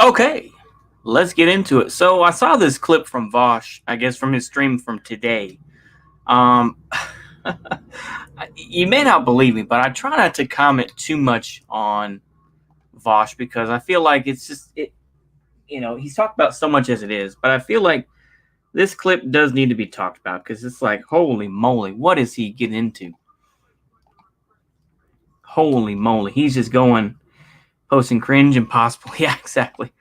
Okay, let's get into it. So I saw this clip from Vaush, I guess from his stream from today. You may not believe me, but I try not to comment too much on Vaush because I feel like it's just he's talked about so much as it is, but I feel like this clip does need to be talked about because it's like, holy moly, what is he getting into? Holy moly, he's just posting cringe and possible. Yeah, exactly.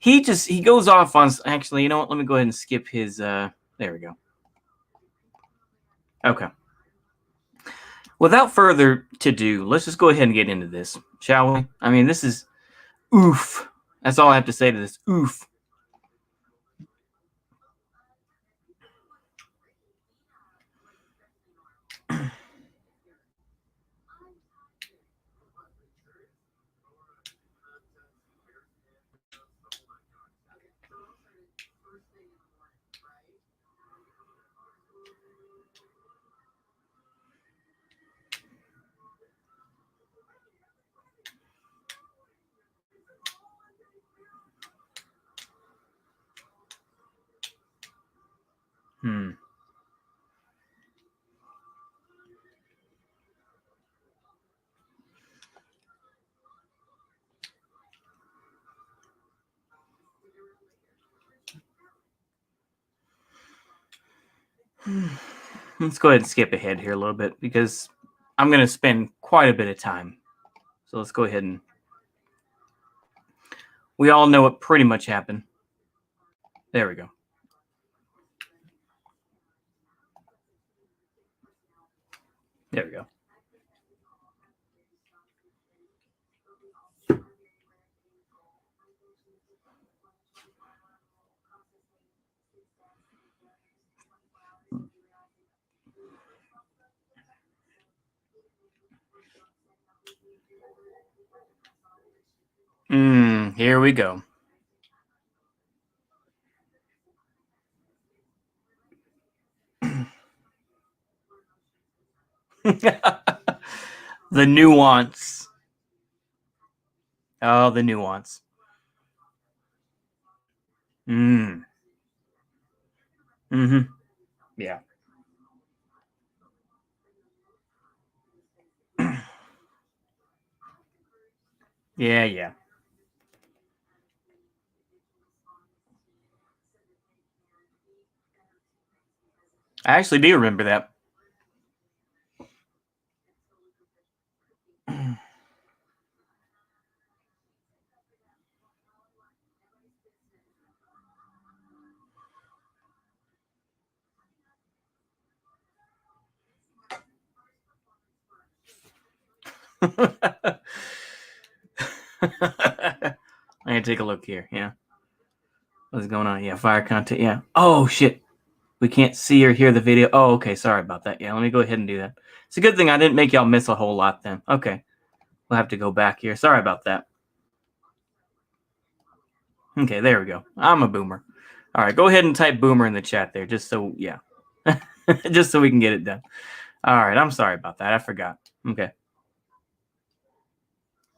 He goes off on, actually, you know what? Let me go ahead and skip his, there we go. Okay. Without further ado, let's just go ahead and get into this, shall we? I mean, this is oof. That's all I have to say to this. Oof. Let's go ahead and skip ahead here a little bit because I'm going to spend quite a bit of time. So let's go ahead and... We all know what pretty much happened. There we go. There we go. Here we go. The nuance. Oh, the nuance. Yeah. Yeah. I actually do remember that. I'm gonna take a look here. Yeah. What's going on? Yeah, fire content. Yeah. Oh shit. We can't see or hear the video. Oh, okay. Sorry about that. Yeah, let me go ahead and do that. It's a good thing I didn't make y'all miss a whole lot then. Okay. We'll have to go back here. Sorry about that. Okay, there we go. I'm a boomer. All right, go ahead and type boomer in the chat there, just so, yeah. Just so we can get it done. All right, I'm sorry about that. I forgot. Okay.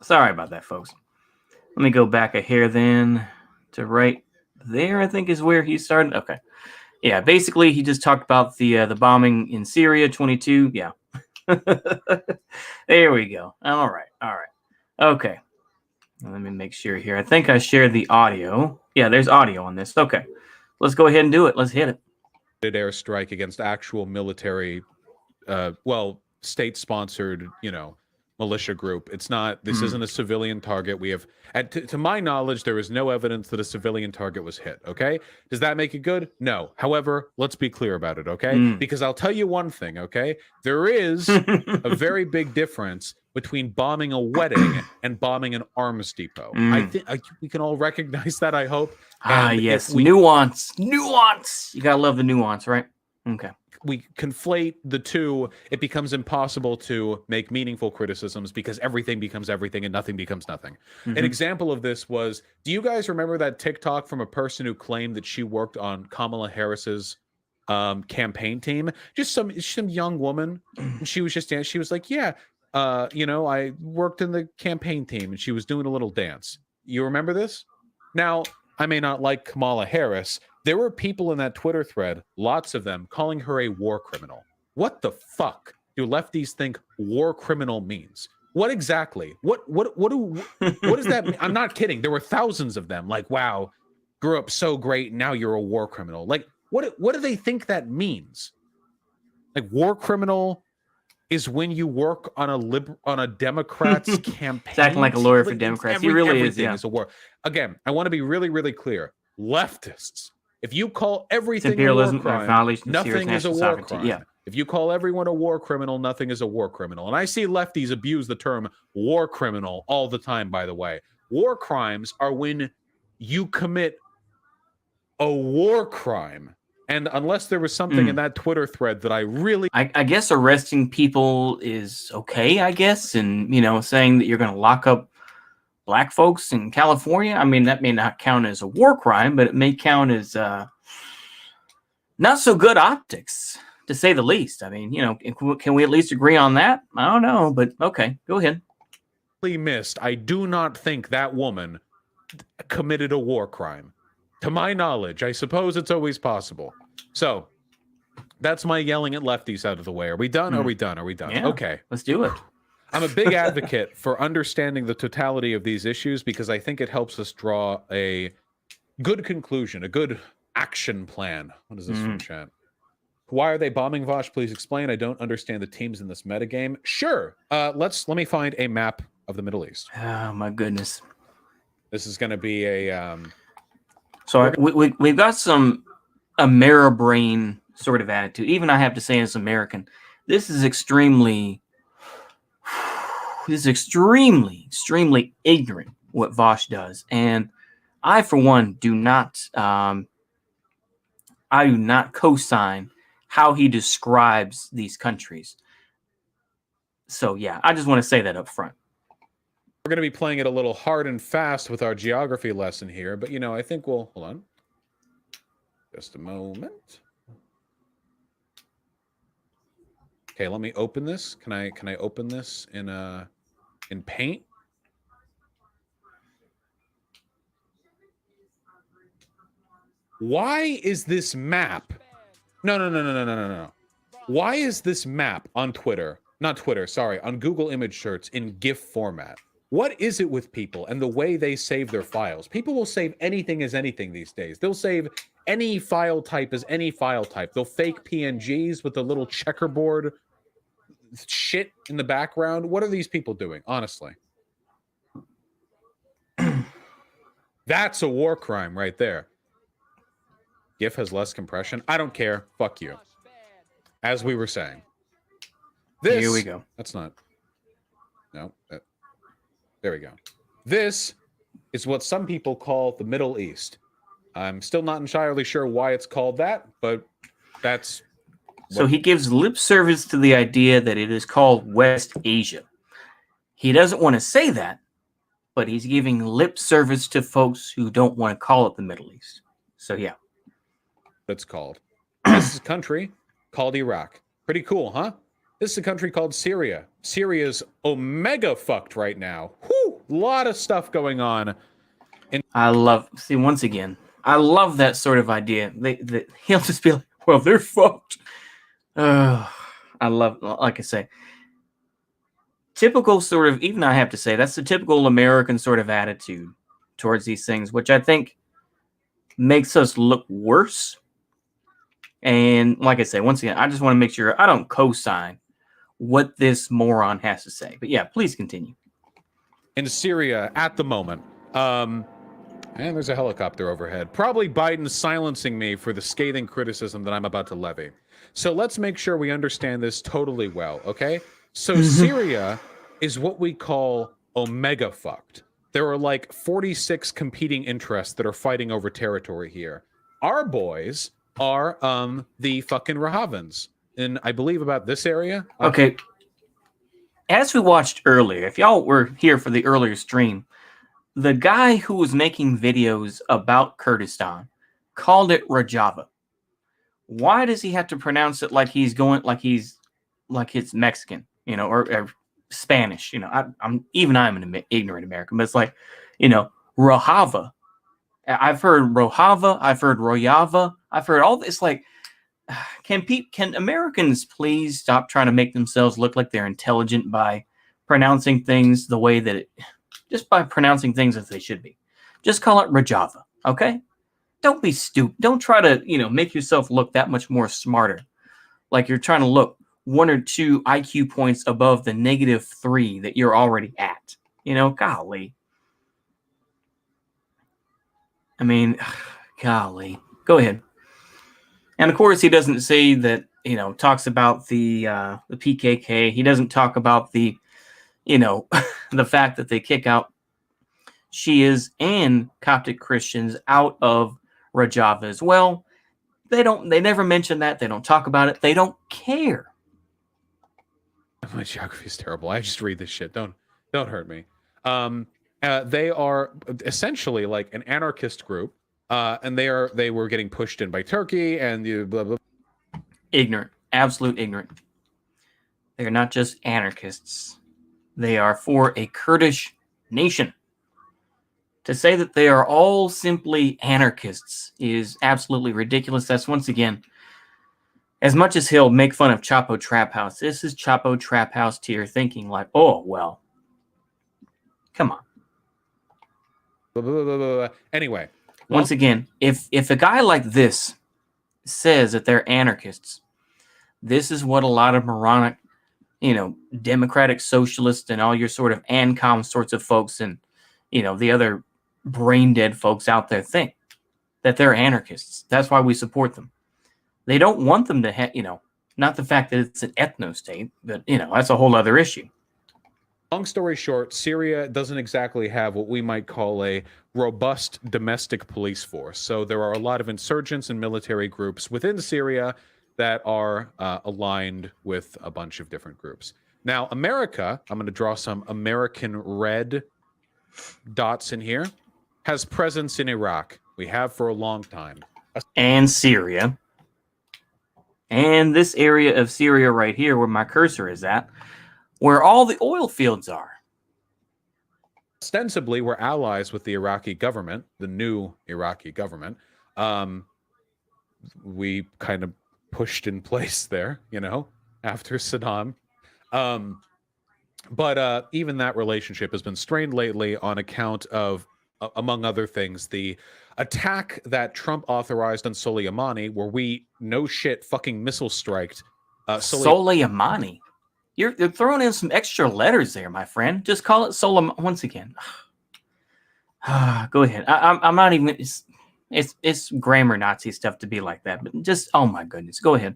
Sorry about that, folks. Let me go back a hair then to right there, I think is where he started. Okay. Yeah, basically he just talked about the bombing in Syria 22. Yeah. There we go. All right. Okay. Let me make sure here. I think I shared the audio. Yeah, there's audio on this. Okay. Let's go ahead and do it. Let's hit it. Airstrike against actual military, state-sponsored, militia group. It's not. This isn't a civilian target. We have, to my knowledge, there is no evidence that a civilian target was hit. Okay, does that make it good? No. However, let's be clear about it. Okay, because I'll tell you one thing. Okay, there is a very big difference between bombing a wedding and bombing an arms depot. I think we can all recognize that. I hope. Yes, nuance. You gotta love the nuance, right? Okay. We conflate the two, it becomes impossible to make meaningful criticisms because everything becomes everything and nothing becomes nothing. An example of this was, do you guys remember that TikTok from a person who claimed that she worked on Kamala Harris's campaign team? Just some young woman. And she was like, yeah, I worked in the campaign team, and she was doing a little dance. You remember this? Now, I may not like Kamala Harris. There were people in that Twitter thread, lots of them, calling her a war criminal. What the fuck do lefties think war criminal means? What exactly? What does that mean? I'm not kidding. There were thousands of them. Like, wow, grew up so great, now you're a war criminal. Like, what do they think that means? Like, war criminal is when you work on a Democrat's campaign. He's acting like a lawyer for Democrats. He really is. Yeah. Is a war. Again, I want to be really, really clear. Leftists, if you call everything a war crime, nothing is a war crime. Yeah. If you call everyone a war criminal, nothing is a war criminal. And I see lefties abuse the term war criminal all the time, by the way. War crimes are when you commit a war crime. And unless there was something in that Twitter thread that I guess arresting people is okay, I guess. And, saying that you're going to lock up black folks in California, I mean, that may not count as a war crime, but it may count as not so good optics, to say the least. I mean, can we at least agree on that? I don't know, but okay, go ahead. Missed. I do not think that woman committed a war crime. To my knowledge, I suppose it's always possible. So that's my yelling at lefties out of the way. Are we done? Are we done? Yeah, okay. Let's do it. I'm a big advocate for understanding the totality of these issues because I think it helps us draw a good conclusion, a good action plan. What is this from chat? Why are they bombing Vaush? Please explain. I don't understand the teams in this metagame. Sure. Let me find a map of the Middle East. Oh my goodness. This is going to be a So we've got some Ameribrain sort of attitude. Even I have to say, as American, this is extremely ignorant what Vaush does, and I, for one, do not co-sign how he describes these countries. So yeah, I just want to say that up front. We're going to be playing it a little hard and fast with our geography lesson here, but I think we'll hold on. Just a moment. Okay, let me open this. Can I open this in Paint? Why is this map? No. Why is this map on Twitter? Not Twitter, sorry, on Google image search in GIF format? What is it with people and the way they save their files? People will save anything as anything these days. They'll save any file type as any file type. They'll fake PNGs with the little checkerboard shit in the background. What are these people doing, honestly? That's a war crime right there. GIF has less compression. I don't care. Fuck you. As we were saying. Here we go. That's not. No. There we go. This is what some people call the Middle East. I'm still not entirely sure why it's called that, but that's... So he gives lip service to the idea that it is called West Asia. He doesn't want to say that, but he's giving lip service to folks who don't want to call it the Middle East. So yeah. That's called. This is a country called Iraq. Pretty cool, huh? This is a country called Syria. Syria's omega fucked right now. Whew! lot of stuff going on. Once again, I love that sort of idea. He'll just be like, well, they're fucked. I love, like I say, typical sort of, even I have to say, that's the typical American sort of attitude towards these things, which I think makes us look worse. And like I say, once again, I just want to make sure I don't co-sign what this moron has to say. But yeah, please continue. In Syria at the moment, and there's a helicopter overhead. Probably Biden silencing me for the scathing criticism that I'm about to levy. So let's make sure we understand this totally well, okay? So Syria is what we call omega fucked. There are like 46 competing interests that are fighting over territory here. Our boys are the fucking Rahavans. And I believe about this area. Okay. As we watched earlier, if y'all were here for the earlier stream, the guy who was making videos about Kurdistan called it Rojava. Why does he have to pronounce it like it's Mexican, or Spanish? I'm an ignorant American, but it's like, Rojava. I've heard Rojava, I've heard Royava, I've heard all this. Like, can Americans please stop trying to make themselves look like they're intelligent by pronouncing things the way that just by pronouncing things as they should be? Just call it Rojava, okay? Don't be stupid. Don't try to, make yourself look that much more smarter. Like you're trying to look 1 or 2 IQ points above the -3 that you're already at. Golly. I mean, golly. Go ahead. And of course, he doesn't say that, talks about the PKK. He doesn't talk about the, the fact that they kick out Shias and Coptic Christians out of Rojava as well. They never mention that. They don't talk about it. They don't care. My geography is terrible. I just read this shit. Don't hurt me. They are essentially like an anarchist group, and they were getting pushed in by Turkey and blah blah. Ignorant, absolute ignorant. They are not just anarchists. They are for a Kurdish nation. To say that they are all simply anarchists is absolutely ridiculous. That's, once again, as much as he'll make fun of Chapo Trap House, this is Chapo Trap House tier thinking, like, oh, well, come on. Blah, blah, blah, blah, blah. Anyway. Once again, if a guy like this says that they're anarchists, this is what a lot of moronic, democratic socialists and all your sort of ANCOM sorts of folks and, the other brain dead folks out there think, that they're anarchists. That's why we support them. They don't want them to not the fact that it's an ethno state, but, that's a whole other issue. Long story short, Syria doesn't exactly have what we might call a robust domestic police force. So there are a lot of insurgents and military groups within Syria that are aligned with a bunch of different groups. Now, America, I'm going to draw some American red dots in here, has presence in Iraq. We have for a long time. And Syria. And this area of Syria right here, where my cursor is at, where all the oil fields are. Ostensibly, we're allies with the Iraqi government, the new Iraqi government. We kind of pushed in place there, after Saddam. But even that relationship has been strained lately on account of, among other things, the attack that Trump authorized on Soleimani, where we, no shit, fucking missile striked. Soleimani? You're throwing in some extra letters there, my friend. Just call it Soleimani. Once again. Go ahead. I'm not even... It's grammar Nazi stuff to be like that. But just, oh my goodness. Go ahead.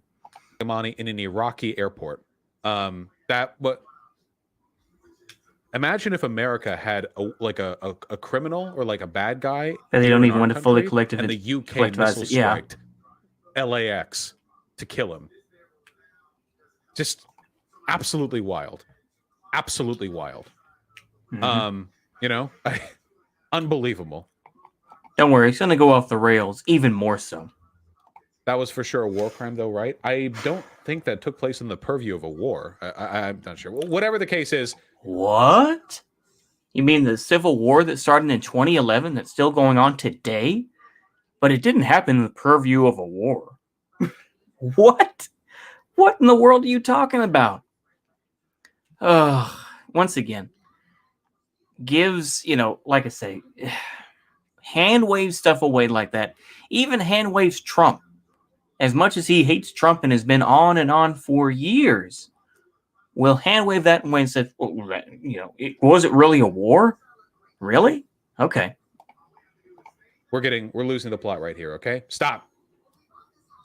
Soleimani in an Iraqi airport. Imagine if America had a criminal or like a bad guy that they don't even want to fully collectivize, and the UK missile striked LAX to kill him. Just absolutely wild. Absolutely wild. Mm-hmm. Unbelievable. Don't worry, it's going to go off the rails even more so. That was for sure a war crime, though, right? I don't think that took place in the purview of a war. I'm not sure. Well, whatever the case is. What? You mean the Civil War that started in 2011 that's still going on today? But it didn't happen in the purview of a war. What? What in the world are you talking about? Once again, gives, like I say, hand waves stuff away like that. Even hand waves Trump. As much as he hates Trump and has been on and on for years, will hand wave that away and say, was it really a war? Really? Okay. We're losing the plot right here, okay? Stop.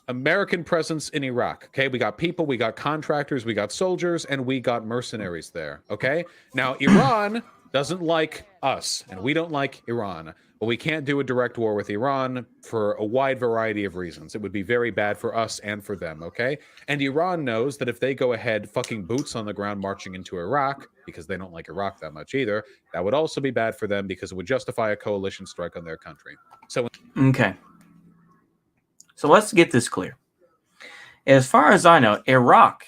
American presence in Iraq, okay? We got people, we got contractors, we got soldiers, and we got mercenaries there, okay? Now, Iran doesn't like us, and we don't like Iran, but we can't do a direct war with Iran for a wide variety of reasons. It would be very bad for us and for them, okay? And Iran knows that if they go ahead fucking boots on the ground marching into Iraq, because they don't like Iraq that much either, that would also be bad for them because it would justify a coalition strike on their country. So, okay. So let's get this clear. As far as I know, Iraq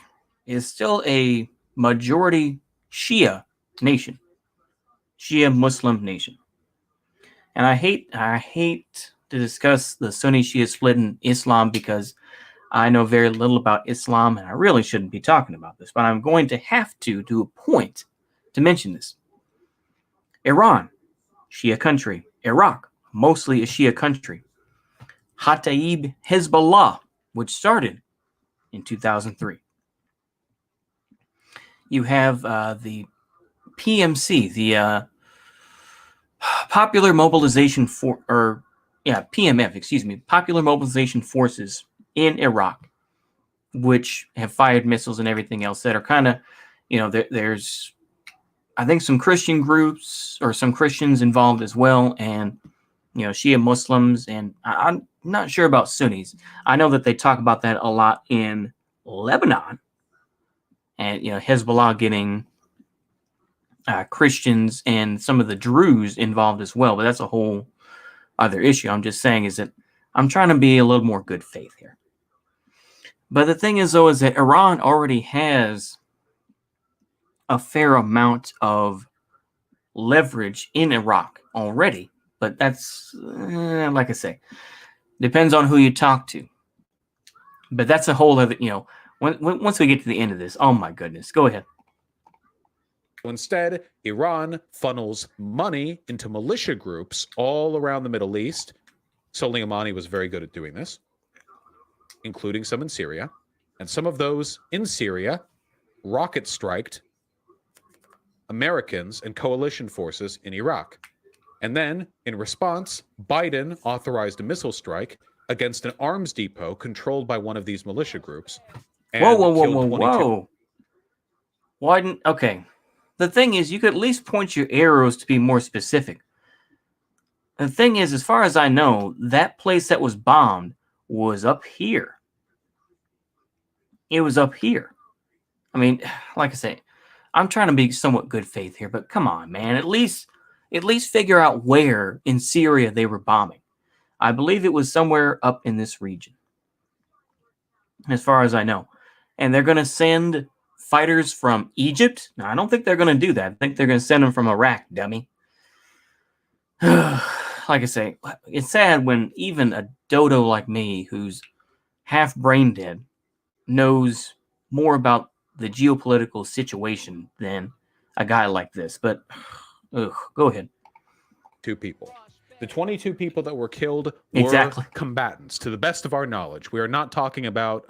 is still a majority Shia nation, Shia Muslim nation. And I hate to discuss the Sunni Shia split in Islam because I know very little about Islam and I really shouldn't be talking about this, but I'm going to have to do a point to mention this. Iran, Shia country. Iraq, mostly a Shia country. Hataib Hezbollah, which started in 2003. You have the PMC, the Popular Mobilization PMF, Popular Mobilization Forces in Iraq, which have fired missiles and everything else that are kind of, there's, I think, some Christian groups or some Christians involved as well, and Shia Muslims, and I'm not sure about Sunnis. I know that they talk about that a lot in Lebanon, and Hezbollah getting Christians and some of the Druze involved as well, but that's a whole other issue. I'm just saying is that I'm trying to be a little more good faith here. But the thing is, though, is that Iran already has a fair amount of leverage in Iraq already. But that's, like I say, depends on who you talk to. But that's a whole other, once we get to the end of this, oh my goodness, go ahead. Instead, Iran funnels money into militia groups all around the Middle East. Soleimani was very good at doing this, including some in Syria. And some of those in Syria rocket striked Americans and coalition forces in Iraq. And then, in response, Biden authorized a missile strike against an arms depot controlled by one of these militia groups. And whoa. Okay. The thing is, you could at least point your arrows to be more specific. The thing is, as far as I know, that place that was bombed was up here. It was up here. I mean, like I say, I'm trying to be somewhat good faith here, but come on, man. At least figure out where in Syria they were bombing. I believe it was somewhere up in this region, as far as I know. And they're going to send fighters from Egypt. Now, I don't think they're going to do that. I think they're going to send them from Iraq, dummy. Like I say, it's sad when even a dodo like me, who's half brain dead, knows more about the geopolitical situation than a guy like this. But go ahead. 2 people. The 22 people that were killed were combatants, to the best of our knowledge. We are not talking about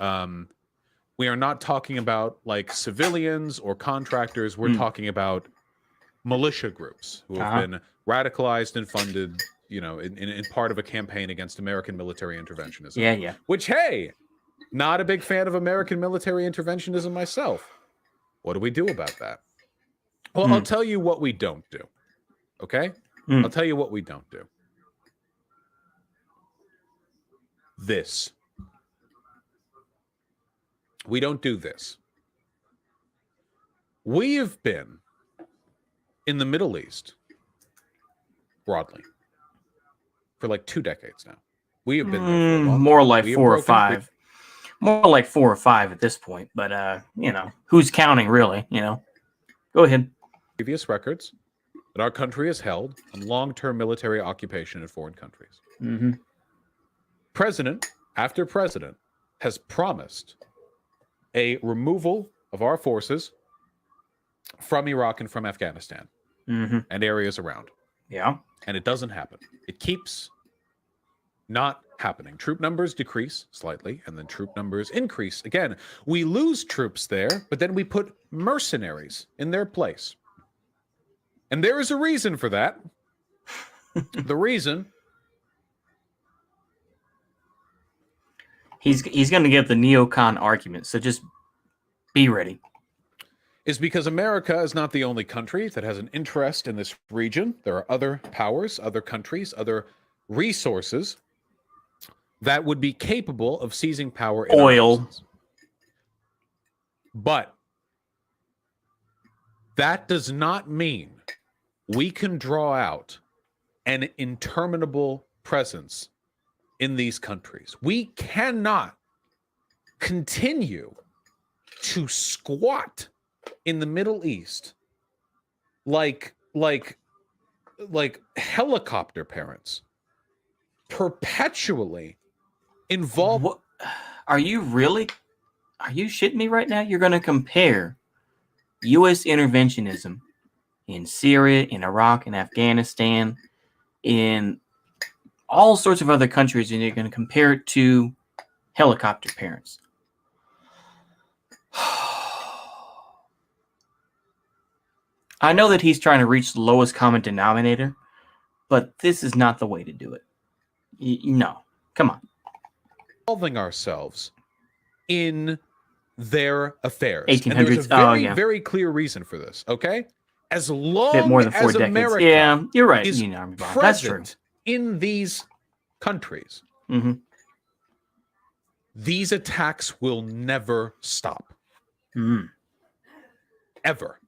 like civilians or contractors. We're talking about militia groups who have been radicalized and funded, in part of a campaign against American military interventionism. Yeah. Which, hey, not a big fan of American military interventionism myself. What do we do about that? Well, I'll tell you what we don't do. Okay? I'll tell you what we don't do. This. We don't do this. We have been in the Middle East broadly for like 2 decades now. We have been there for a long more like 4 or 5. More like 4 or 5 at this point, but who's counting really, Go ahead. Previous records, that our country has held on long-term military occupation in foreign countries. Mm-hmm. President after president has promised a removal of our forces from Iraq and from Afghanistan and areas around. Yeah. And it doesn't happen. It keeps not happening. Troop numbers decrease slightly, and then troop numbers increase. Again, we lose troops there, but then we put mercenaries in their place. And there is a reason for that. The reason... He's going to give the neocon argument, so just be ready. Is because America is not the only country that has an interest in this region. There are other powers, other countries, other resources that would be capable of seizing power in oil. Our absence. But that does not mean we can draw out an interminable presence in these countries. We cannot continue to squat in the Middle East like helicopter parents, perpetually involved. What? Are you shitting me right now? You're going to compare U.S. interventionism in Syria, in Iraq, in Afghanistan, in all sorts of other countries, and you're going to compare it to helicopter parents. I know that he's trying to reach the lowest common denominator, but this is not the way to do it. No, come on. Involving ourselves in their affairs. 1800s. And there's a very clear reason for this, okay? As long bit more than 4 as decades. America yeah, you're right. is That's true. In these countries, these attacks will never stop. Ever.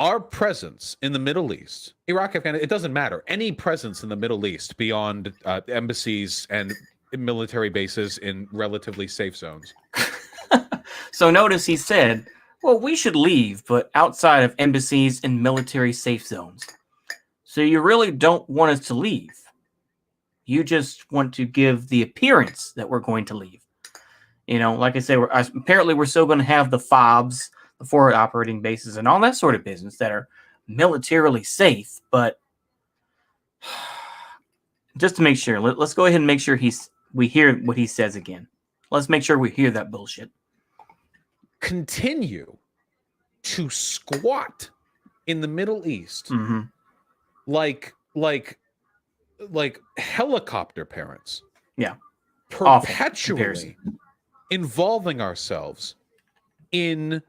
Our presence in the Middle East, Iraq, Afghanistan, it doesn't matter. Any presence in the Middle East beyond embassies and military bases in relatively safe zones. So notice he said, well, we should leave, but outside of embassies and military safe zones. So you really don't want us to leave. You just want to give the appearance that we're going to leave. You know, like I said, apparently we're still going to have the FOBs, the forward operating bases, and all that sort of business that are militarily safe. But just to make sure, let's go ahead and make sure we hear what he says again. Let's make sure we hear that bullshit. Continue to squat in the Middle East like helicopter parents. Yeah. Perpetually involving ourselves in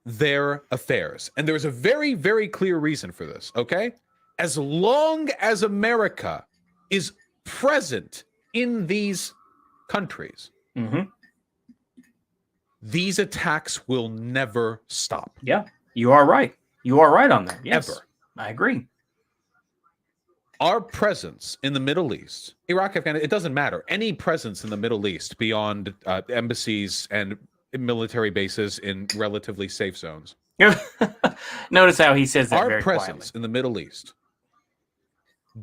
their affairs. And there's a very, very clear reason for this, okay? As long as America is present in these countries, these attacks will never stop. Yeah, you are right. You are right on that. Yes, ever. I agree. Our presence in the Middle East, Iraq, Afghanistan, it doesn't matter. Any presence in the Middle East beyond embassies and military bases in relatively safe zones. Notice how he says that our very presence quietly. In the Middle East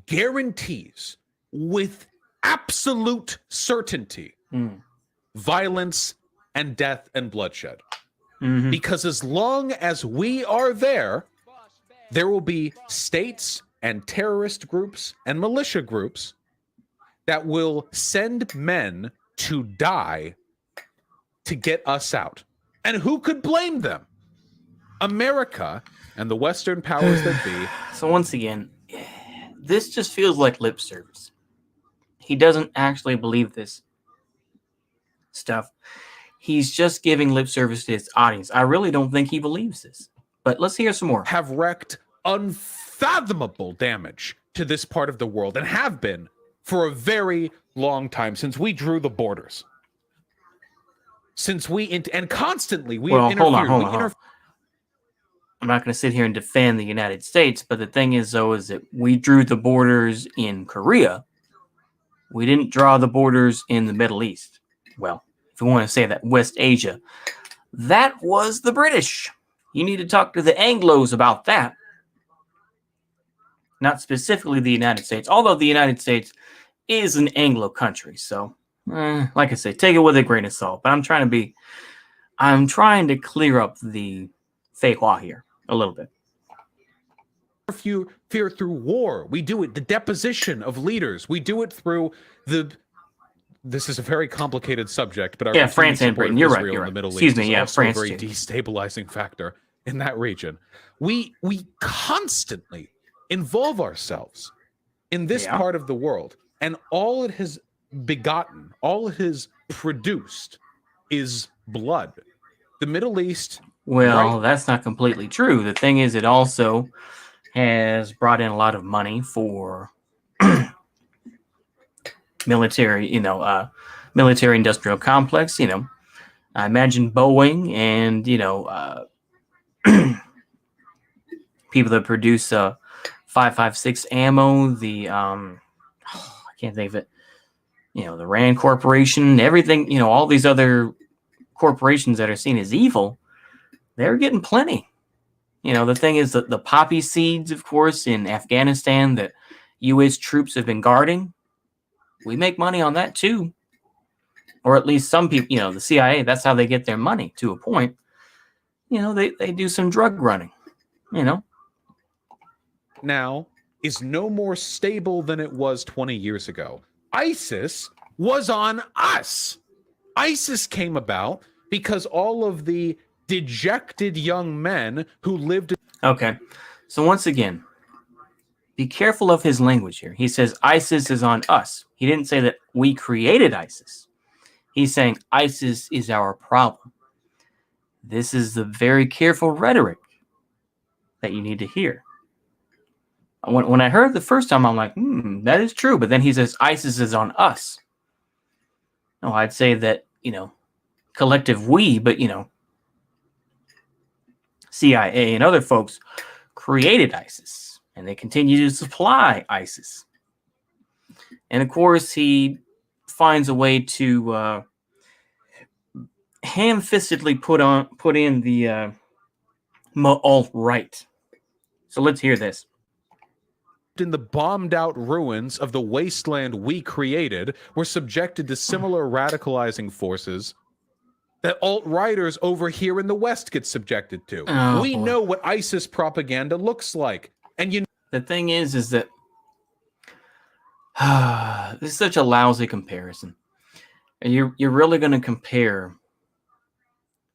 guarantees with absolute certainty violence and death and bloodshed. Because as long as we are there, there will be states and terrorist groups and militia groups that will send men to die to get us out. And who could blame them? America and the Western powers that be. So once again, this just feels like lip service. He doesn't actually believe this stuff. He's just giving lip service to his audience. I really don't think he believes this. But let's hear some more. Have wreaked unfathomable damage to this part of the world and have been for a very long time since we drew the borders. Since we and constantly we interfered. Hold on. I'm not going to sit here and defend the United States, but the thing is, though, is that we drew the borders in Korea. We didn't draw the borders in the Middle East. Well, if you want to say that, West Asia. That was the British. You need to talk to the Anglos about that. Not specifically the United States, although the United States is an Anglo country. So, like I say, take it with a grain of salt. But I'm trying to clear up the feihua here a little bit. Fear through war. We do it the deposition of leaders. We do it through the. This is a very complicated subject, but our France and Britain. You're right. You're right. In the Middle Excuse East me. is also France a very too. destabilizing factor in that region. We constantly involve ourselves in this part of the world, and all it has begotten, all it has produced, is blood. The Middle East. Well, that's not completely true. The thing is, it also has brought in a lot of money for military, military industrial complex. I imagine Boeing and people that produce 5.56 ammo. I can't think of it. The Rand Corporation, everything. All these other corporations that are seen as evil, they're getting plenty. The thing is that the poppy seeds, of course, in Afghanistan that U.S. troops have been guarding, we make money on that too. Or at least some people, the CIA, that's how they get their money to a point. They do some drug running, Now is no more stable than it was 20 years ago. ISIS was on us. ISIS came about because all of the dejected young men who lived. Okay. So once again, be careful of his language here. He says ISIS is on us. He didn't say that we created ISIS. He's saying ISIS is our problem. This is the very careful rhetoric that you need to hear. When I heard it the first time, I'm like, that is true. But then he says ISIS is on us. No, I'd say that, collective we, but, CIA and other folks created ISIS, and they continue to supply ISIS. And of course, he finds a way to ham-fistedly put in the alt-right. So let's hear this. In the bombed out ruins of the wasteland we created, were subjected to similar radicalizing forces that alt-righters over here in the West get subjected to. We know what ISIS propaganda looks like. And the thing is that this is such a lousy comparison. And you're really going to compare.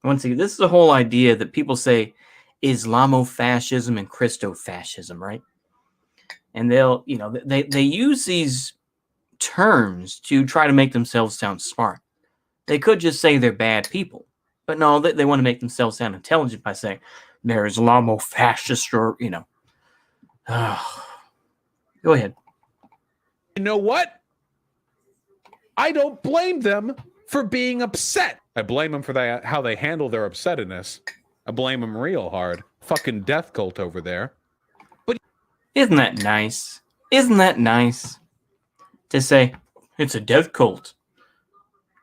Once again, this is the whole idea that people say Islamofascism and Christofascism, right? And they'll, they use these terms to try to make themselves sound smart. They could just say they're bad people. But no, they want to make themselves sound intelligent by saying they're Islamofascist or, Go ahead. You know what? I don't blame them for being upset. I blame them for how they handle their upsetness. I blame them real hard. Fucking death cult over there. But isn't that nice? Isn't that nice to say it's a death cult?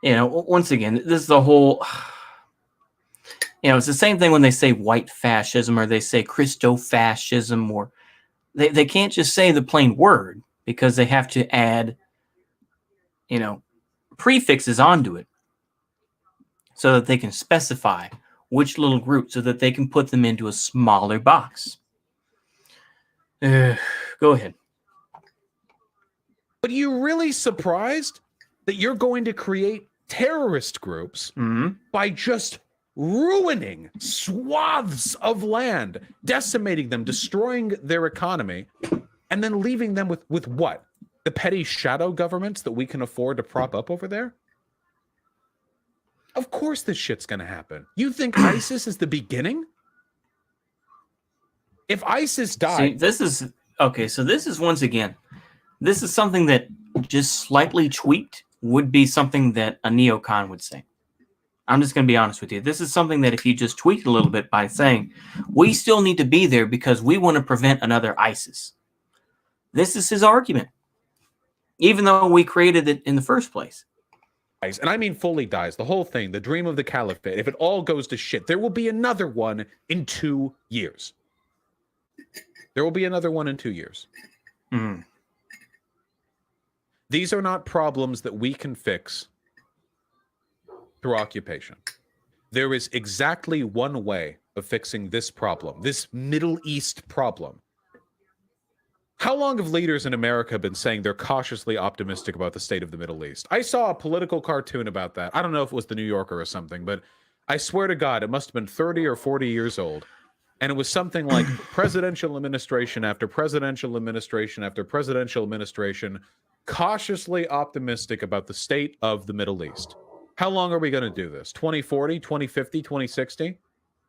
Once again, this is the whole. It's the same thing when they say white fascism or they say Christofascism, or they can't just say the plain word because they have to add, prefixes onto it so that they can specify which little group so that they can put them into a smaller box. Go ahead. But are you really surprised that you're going to create terrorist groups by just ruining swaths of land, decimating them, destroying their economy, and then leaving them with what? The petty shadow governments that we can afford to prop up over there? Of course this shit's gonna happen. You think ISIS is the beginning? If ISIS died... See, this is once again, this is something that just slightly tweaked would be something that a neocon would say. I'm just going to be honest with you. This is something that if you just tweaked a little bit by saying, we still need to be there because we want to prevent another ISIS. This is his argument. Even though we created it in the first place. and I mean fully dies, the whole thing, the dream of the caliphate, if it all goes to shit, there will be another one in 2 years. There will be another one in 2 years. Mm. These are not problems that we can fix through occupation. There is exactly one way of fixing this problem, this Middle East problem. How long have leaders in America been saying they're cautiously optimistic about the state of the Middle East? I saw a political cartoon about that. I don't know if it was the New Yorker or something, but I swear to God, it must have been 30 or 40 years old. And it was something like presidential administration after presidential administration after presidential administration, cautiously optimistic about the state of the Middle East. How long are we going to do this? 2040, 2050, 2060?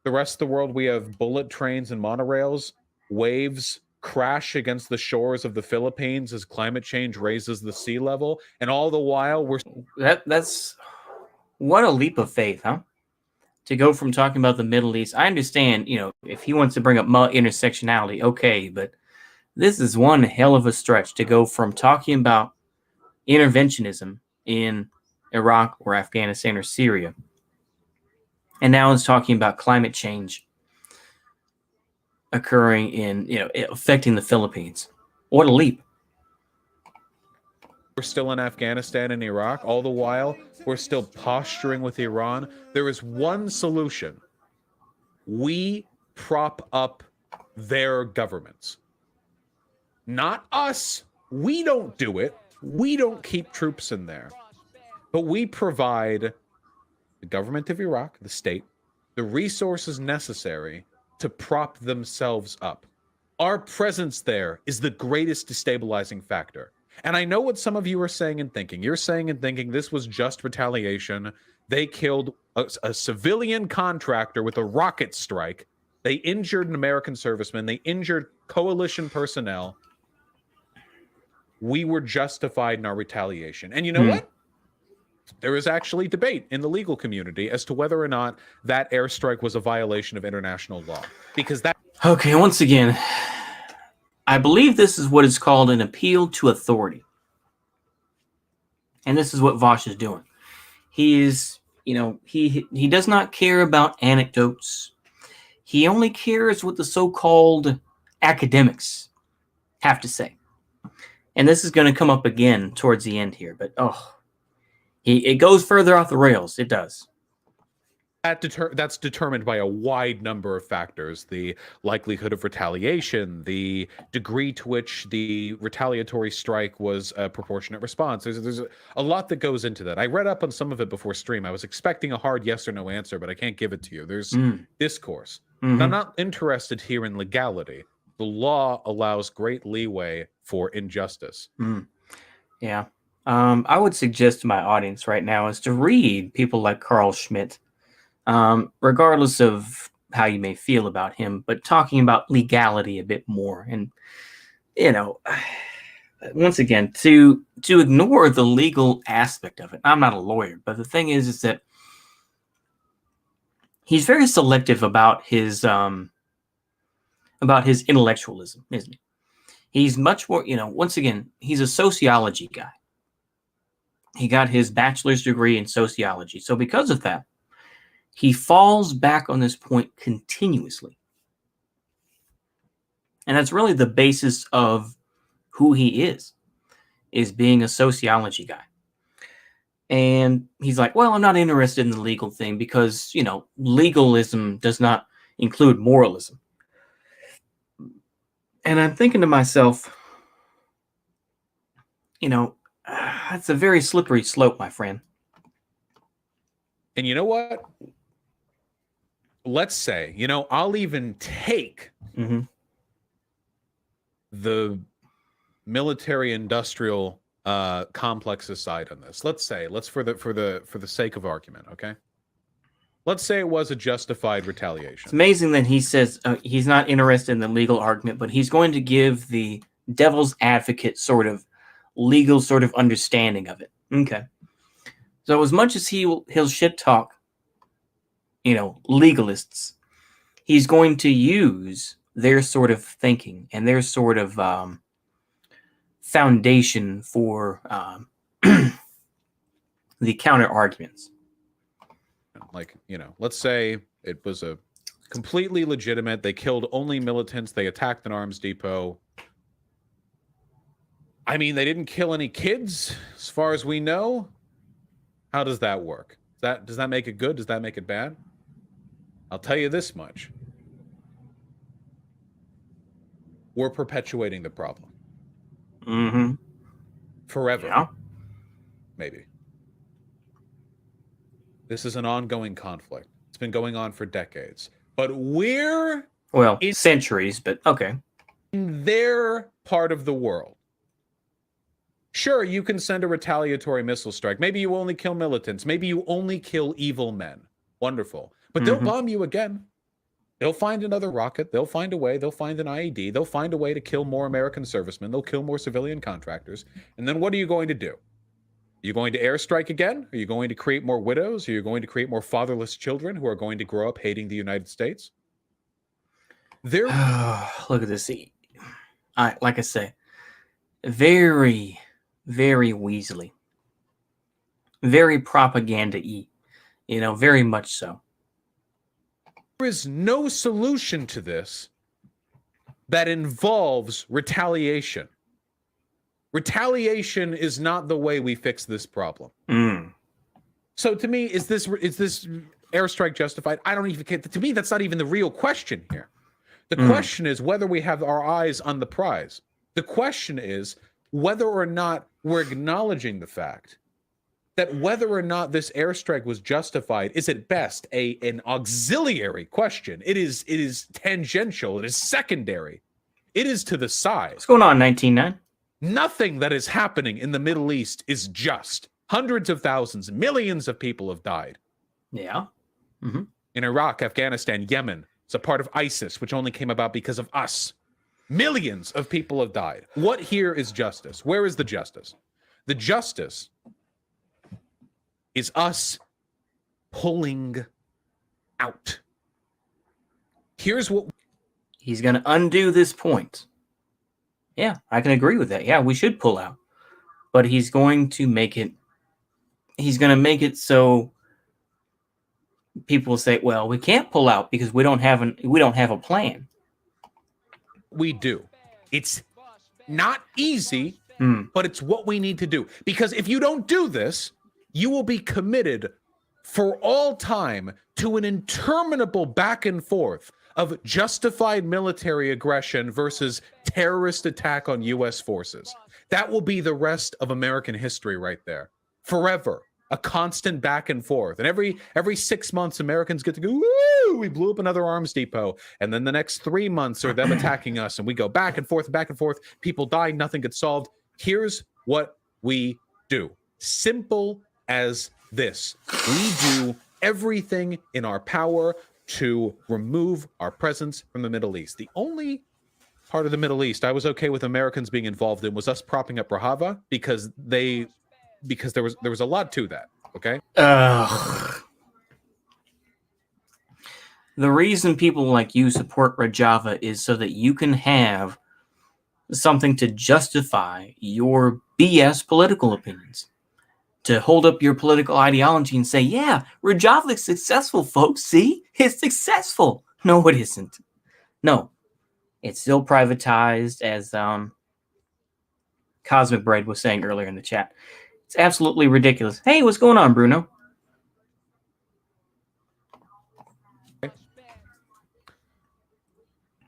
The rest of the world, we have bullet trains and monorails, waves crash against the shores of the Philippines as climate change raises the sea level, and all the while That's what a leap of faith, huh? To go from talking about the Middle East, I understand, if he wants to bring up intersectionality, okay, but this is one hell of a stretch to go from talking about interventionism in Iraq or Afghanistan or Syria, and now it's talking about climate change occurring affecting the Philippines. What a leap. we're still in Afghanistan and Iraq. All the while, we're still posturing with Iran. There is one solution. We prop up their governments. Not us. We don't do it. We don't keep troops in there. But we provide the government of Iraq, the state, the resources necessary to prop themselves up. Our presence there is the greatest destabilizing factor. And I know what some of you are saying and thinking. You're saying and thinking this was just retaliation. They killed a civilian contractor with a rocket strike. They injured an American serviceman. They injured coalition personnel. We were justified in our retaliation. And you know what? There is actually debate in the legal community as to whether or not that airstrike was a violation of international law. Because that... Okay, once again, I believe this is what is called an appeal to authority. And this is what Vaush is doing. He is, he does not care about anecdotes. He only cares what the so-called academics have to say. And this is going to come up again towards the end here, but it goes further off the rails. It does. That's determined by a wide number of factors: the likelihood of retaliation, the degree to which the retaliatory strike was a proportionate response. There's a lot that goes into that. I read up on some of it before stream. I was expecting a hard yes or no answer, but I can't give it to you. There's discourse. And I'm not interested here in legality. The law allows great leeway for injustice. Yeah. I would suggest to my audience right now is to read people like Carl Schmitt, regardless of how you may feel about him, but talking about legality a bit more. And, once again, to ignore the legal aspect of it. I'm not a lawyer, but the thing is that he's very selective about his intellectualism, isn't he? He's much more, once again, he's a sociology guy. He got his bachelor's degree in sociology. So because of that, he falls back on this point continuously. And that's really the basis of who he is being a sociology guy. And he's like, well, I'm not interested in the legal thing because, legalism does not include moralism. And I'm thinking to myself, that's a very slippery slope, my friend. And you know what? Let's say, I'll even take the military-industrial complex aside on this. Let's for the sake of argument, okay? Let's say it was a justified retaliation. It's amazing that he says he's not interested in the legal argument, but he's going to give the devil's advocate sort of legal sort of understanding of it. Okay. So as much as he'll shit talk, legalists, he's going to use their sort of thinking and their sort of foundation for the counter arguments. Like, let's say it was a completely legitimate. They killed only militants. They attacked an arms depot. I mean, they didn't kill any kids, as far as we know. How does that work? Does that make it good? Does that make it bad? I'll tell you this much. We're perpetuating the problem. Mm-hmm. Forever. Yeah. Maybe. This is an ongoing conflict. It's been going on for decades. But we're... Well, centuries, but okay. In their part of the world. Sure, you can send a retaliatory missile strike. Maybe you only kill militants. Maybe you only kill evil men. Wonderful. But they'll bomb you again. They'll find another rocket. They'll find a way. They'll find an IED. They'll find a way to kill more American servicemen. They'll kill more civilian contractors. And then what are you going to do? Are you going to airstrike again? Are you going to create more widows? Are you going to create more fatherless children who are going to grow up hating the United States? Look at this. Like I say, very, very weaselly. Very propaganda-y. Very much so. There is no solution to this that involves retaliation. Retaliation is not the way we fix this problem. So to me, is this airstrike justified? I don't even care. To me, that's not even the real question here. The question is whether we have our eyes on the prize. The question is whether or not we're acknowledging the fact that whether or not this airstrike was justified is at best an auxiliary question. It is tangential. It is secondary. It is to the side. What's going on, 19-9? Nothing that is happening in the Middle East is just. Hundreds of thousands, millions of people have died. Yeah. In Iraq, Afghanistan, Yemen. It's a part of ISIS, which only came about because of us. Millions of people have died. What here is justice? Where is the justice? The justice is us pulling out. Here's what... He's going to undo this point. Yeah, I can agree with that. Yeah, we should pull out. But he's going to make it... He's going to make it so people say, well, we can't pull out because we don't have a plan. We do. It's not easy, but it's what we need to do. Because if you don't do this, you will be committed for all time to an interminable back and forth of justified military aggression versus terrorist attack on U.S. forces. That will be the rest of American history right there. Forever. A constant back and forth. And every 6 months, Americans get to go, woo, we blew up another arms depot. And then the next 3 months are them attacking us. And we go back and forth, back and forth. People die, nothing gets solved. Here's what we do. Simple as this. We do everything in our power to remove our presence from the Middle East. The only part of the Middle East I was okay with Americans being involved in was us propping up Rojava because there was a lot to that, okay? The reason people like you support Rojava is so that you can have something to justify your BS political opinions. To hold up your political ideology and say, yeah, Rojava is successful, folks. See? It's successful. No, it isn't. No. It's still privatized, as Cosmic Bread was saying earlier in the chat. It's absolutely ridiculous. Hey, what's going on, Bruno?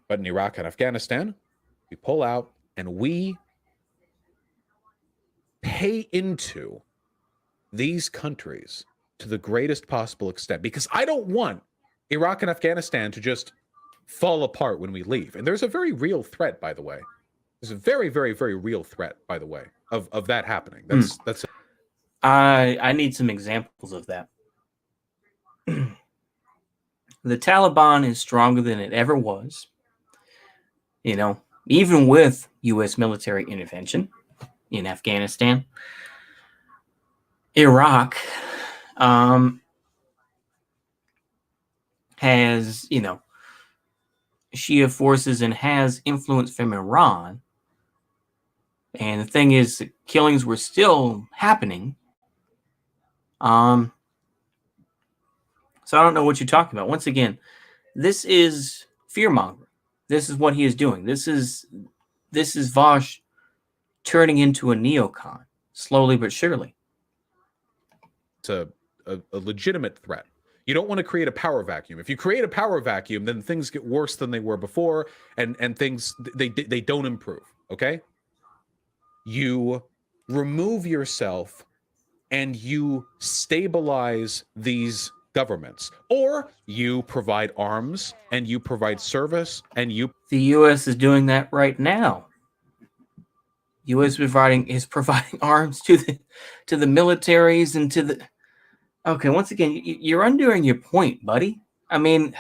But in Iraq and Afghanistan, we pull out and we pay into these countries to the greatest possible extent, because I don't want Iraq and Afghanistan to just fall apart when we leave. And there's a very real threat, by the way. There's a very, very, very real threat, by the way, of that happening. That's I need some examples of that. The Taliban is stronger than it ever was. Even with U.S. military intervention in Afghanistan. Iraq has, Shia forces and has influence from Iran. And the thing is, killings were still happening. So I don't know what you're talking about. Once again, this is fear mongering. This is what he is doing. This is Vaush turning into a neocon slowly but surely. It's a legitimate threat. You don't want to create a power vacuum. If you create a power vacuum, then things get worse than they were before, and things they don't improve. Okay, you remove yourself and you stabilize these governments, or you provide arms and you provide service and you. The U.S. is doing that right now. U.S. is providing arms to the militaries and to the. Okay, once again, you're undoing your point, buddy. I mean,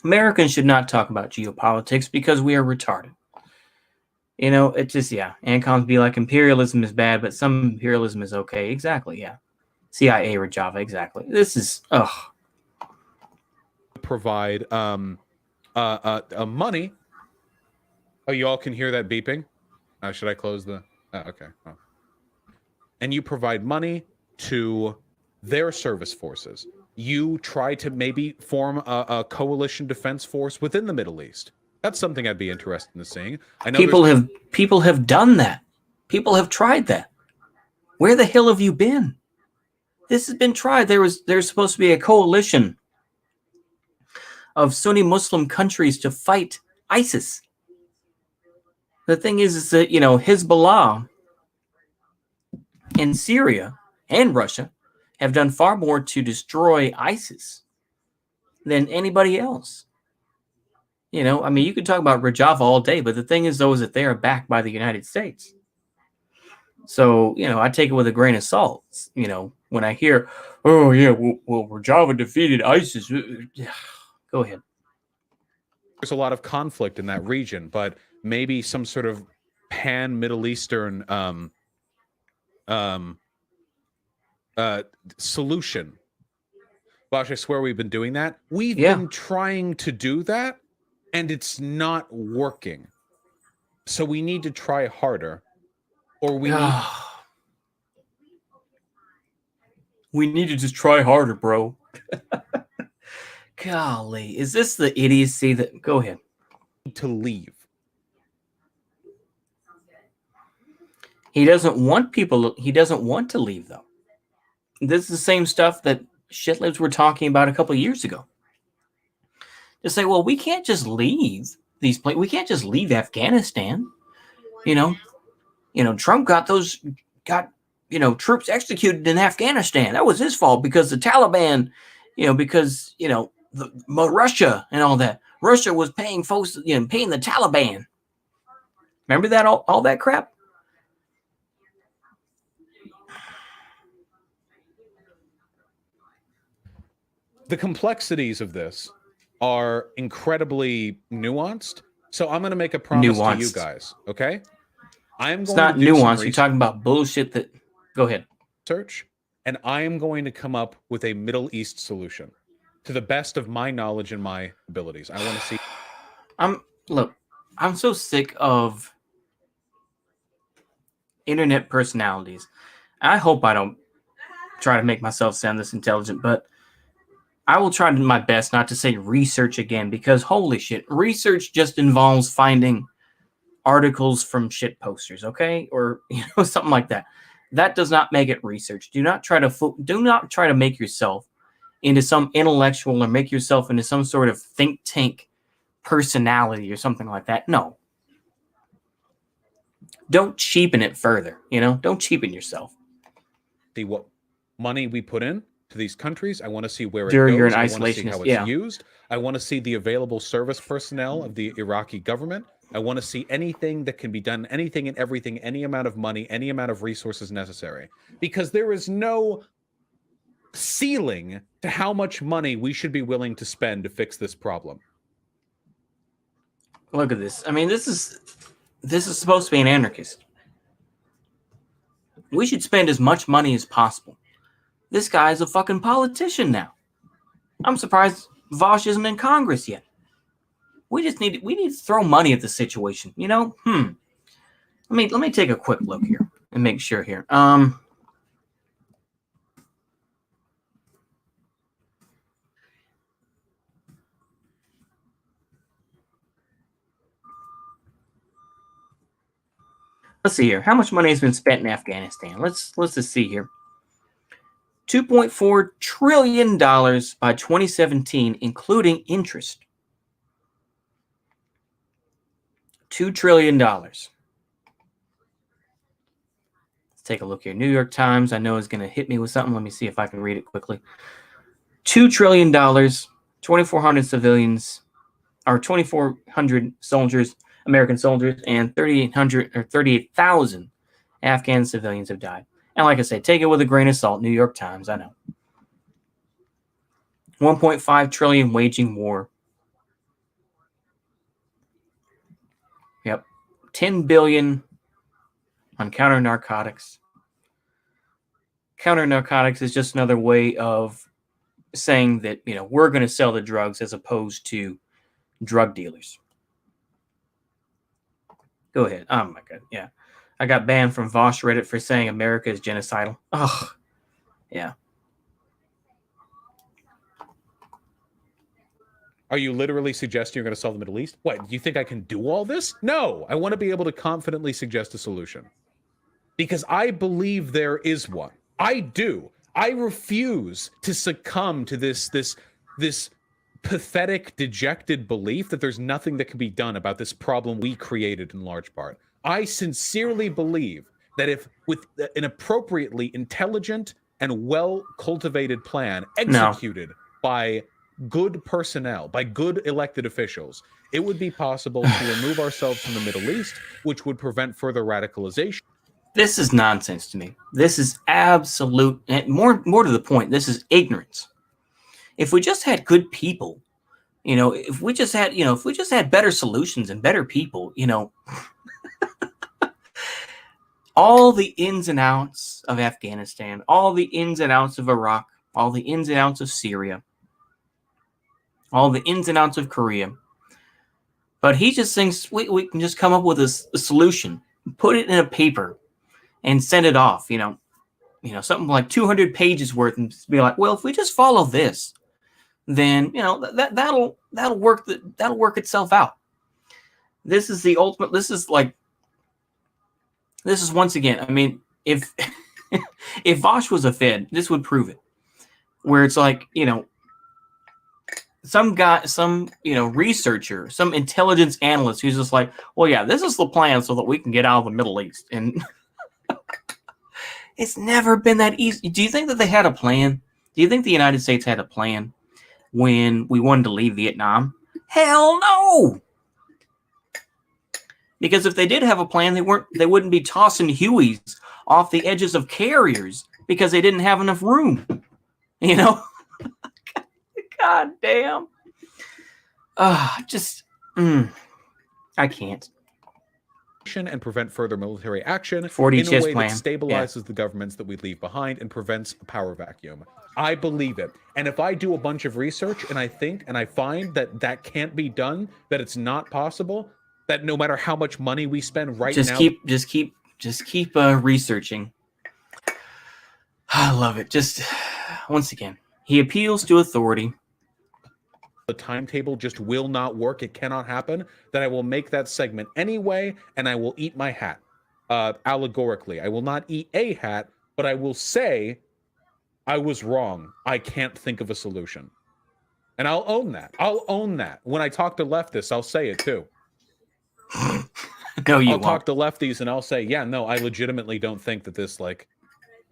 Americans should not talk about geopolitics because we are retarded. You know, it just, yeah. Ancoms be like, imperialism is bad, but some imperialism is okay. Exactly, yeah. CIA or Java, exactly. This is, provide money. Oh, you all can hear that beeping? Should I close the... okay. Oh. And you provide money to their service forces. You try to maybe form a coalition defense force within the Middle East. That's something I'd be interested in seeing. I know people have done that. People have tried that. Where the hell have you been? This has been tried. There's supposed to be a coalition of Sunni Muslim countries to fight ISIS. The thing is that, you know, Hezbollah in Syria and Russia have done far more to destroy ISIS than anybody else. You know, I mean, you could talk about Rojava all day, but the thing is, though, is that they are backed by the United States. So, you know, I take it with a grain of salt. You know, when I hear, oh, yeah, well Rojava defeated ISIS. Go ahead. There's a lot of conflict in that region, but maybe some sort of pan-Middle Eastern solution. Vaush, I swear we've been doing that. We've been trying to do that, and it's not working. So we need to try harder, or we need... We need to just try harder, bro. Golly, is this the idiocy that... Go ahead. To leave. He doesn't want to leave, though. This is the same stuff that shitlibs were talking about a couple of years ago. To say, well, we can't just leave these places. We can't just leave Afghanistan. You know, Trump got troops executed in Afghanistan. That was his fault because the Taliban, Russia and all that. Russia was paying folks, paying the Taliban. Remember that, all that crap? The complexities of this are incredibly nuanced. So I'm going to make a promise to you guys, okay? It's not nuanced. You're talking about bullshit that... Go ahead. Search, and I am going to come up with a Middle East solution to the best of my knowledge and my abilities. I want to see... I'm so sick of internet personalities. I hope I don't try to make myself sound this intelligent, but I will try my best not to say research again, because holy shit, research just involves finding articles from shit posters, okay? Or something like that. That does not make it research. Do not try to make yourself into some intellectual or make yourself into some sort of think tank personality or something like that. No. Don't cheapen it further, Don't cheapen yourself. See what money we put in to these countries. I want to see where it During goes. you're an I want to see isolationist, how it's used. I want to see the available service personnel of the Iraqi government. I want to see anything that can be done, anything and everything, any amount of money, any amount of resources necessary. Because there is no ceiling to how much money we should be willing to spend to fix this problem. Look at this. I mean, this is supposed to be an anarchist. We should spend as much money as possible. This guy is a fucking politician now. I'm surprised Vaush isn't in Congress yet. We need to throw money at the situation. Let me take a quick look here and make sure here. Let's see here. How much money has been spent in Afghanistan? Let's just see here. $2.4 trillion by 2017, including interest. $2 trillion. Let's take a look here. New York Times, I know, is going to hit me with something. Let me see if I can read it quickly. $2 trillion, 2,400 civilians, or 2,400 soldiers, American soldiers, and 38,000 Afghan civilians have died. And like I say, take it with a grain of salt. New York Times, I know. 1.5 trillion waging war. Yep. 10 billion on counter narcotics. Counter narcotics is just another way of saying that, we're going to sell the drugs as opposed to drug dealers. Go ahead. Oh my God. Yeah. I got banned from Vaush Reddit for saying America is genocidal. Oh, yeah. Are you literally suggesting you're going to solve the Middle East? What, do you think I can do all this? No, I want to be able to confidently suggest a solution. Because I believe there is one. I do. I refuse to succumb to this pathetic, dejected belief that there's nothing that can be done about this problem we created in large part. I sincerely believe that if with an appropriately intelligent and well-cultivated plan executed by good personnel, by good elected officials, it would be possible to remove ourselves from the Middle East, which would prevent further radicalization. This is nonsense to me. This is absolute, and more to the point, this is ignorance. If we just had good people, if we just had better solutions and better people, all the ins and outs of Afghanistan, all the ins and outs of Iraq, all the ins and outs of Syria, all the ins and outs of Korea. But he just thinks we can just come up with a solution, put it in a paper, and send it off, something like 200 pages worth, and be like, well, if we just follow this, then that'll work. That'll work itself out. This is the ultimate. This is once again. I mean, if if Vaush was a Fed, this would prove it. Where it's like, some guy, some researcher, some intelligence analyst who's just like, well, yeah, this is the plan so that we can get out of the Middle East. And it's never been that easy. Do you think that they had a plan? Do you think the United States had a plan when we wanted to leave Vietnam? Hell no! Because if they did have a plan, they wouldn't be tossing Hueys off the edges of carriers because they didn't have enough room. God damn. I can't. And prevent further military action 40 in a chess way plan. that stabilizes the governments that we leave behind and prevents a power vacuum. I believe it. And if I do a bunch of research and I find that can't be done, that it's not possible, that no matter how much money we spend now, just keep researching. I love it. Just once again, he appeals to authority. The timetable just will not work. It cannot happen. Then I will make that segment anyway, and I will eat my hat. Allegorically, I will not eat a hat, but I will say I was wrong. I can't think of a solution. And I'll own that. I'll own that. When I talk to leftists, I'll say it too. No, you I'll won't. talk to lefties and I'll say, yeah, no, I legitimately don't think that this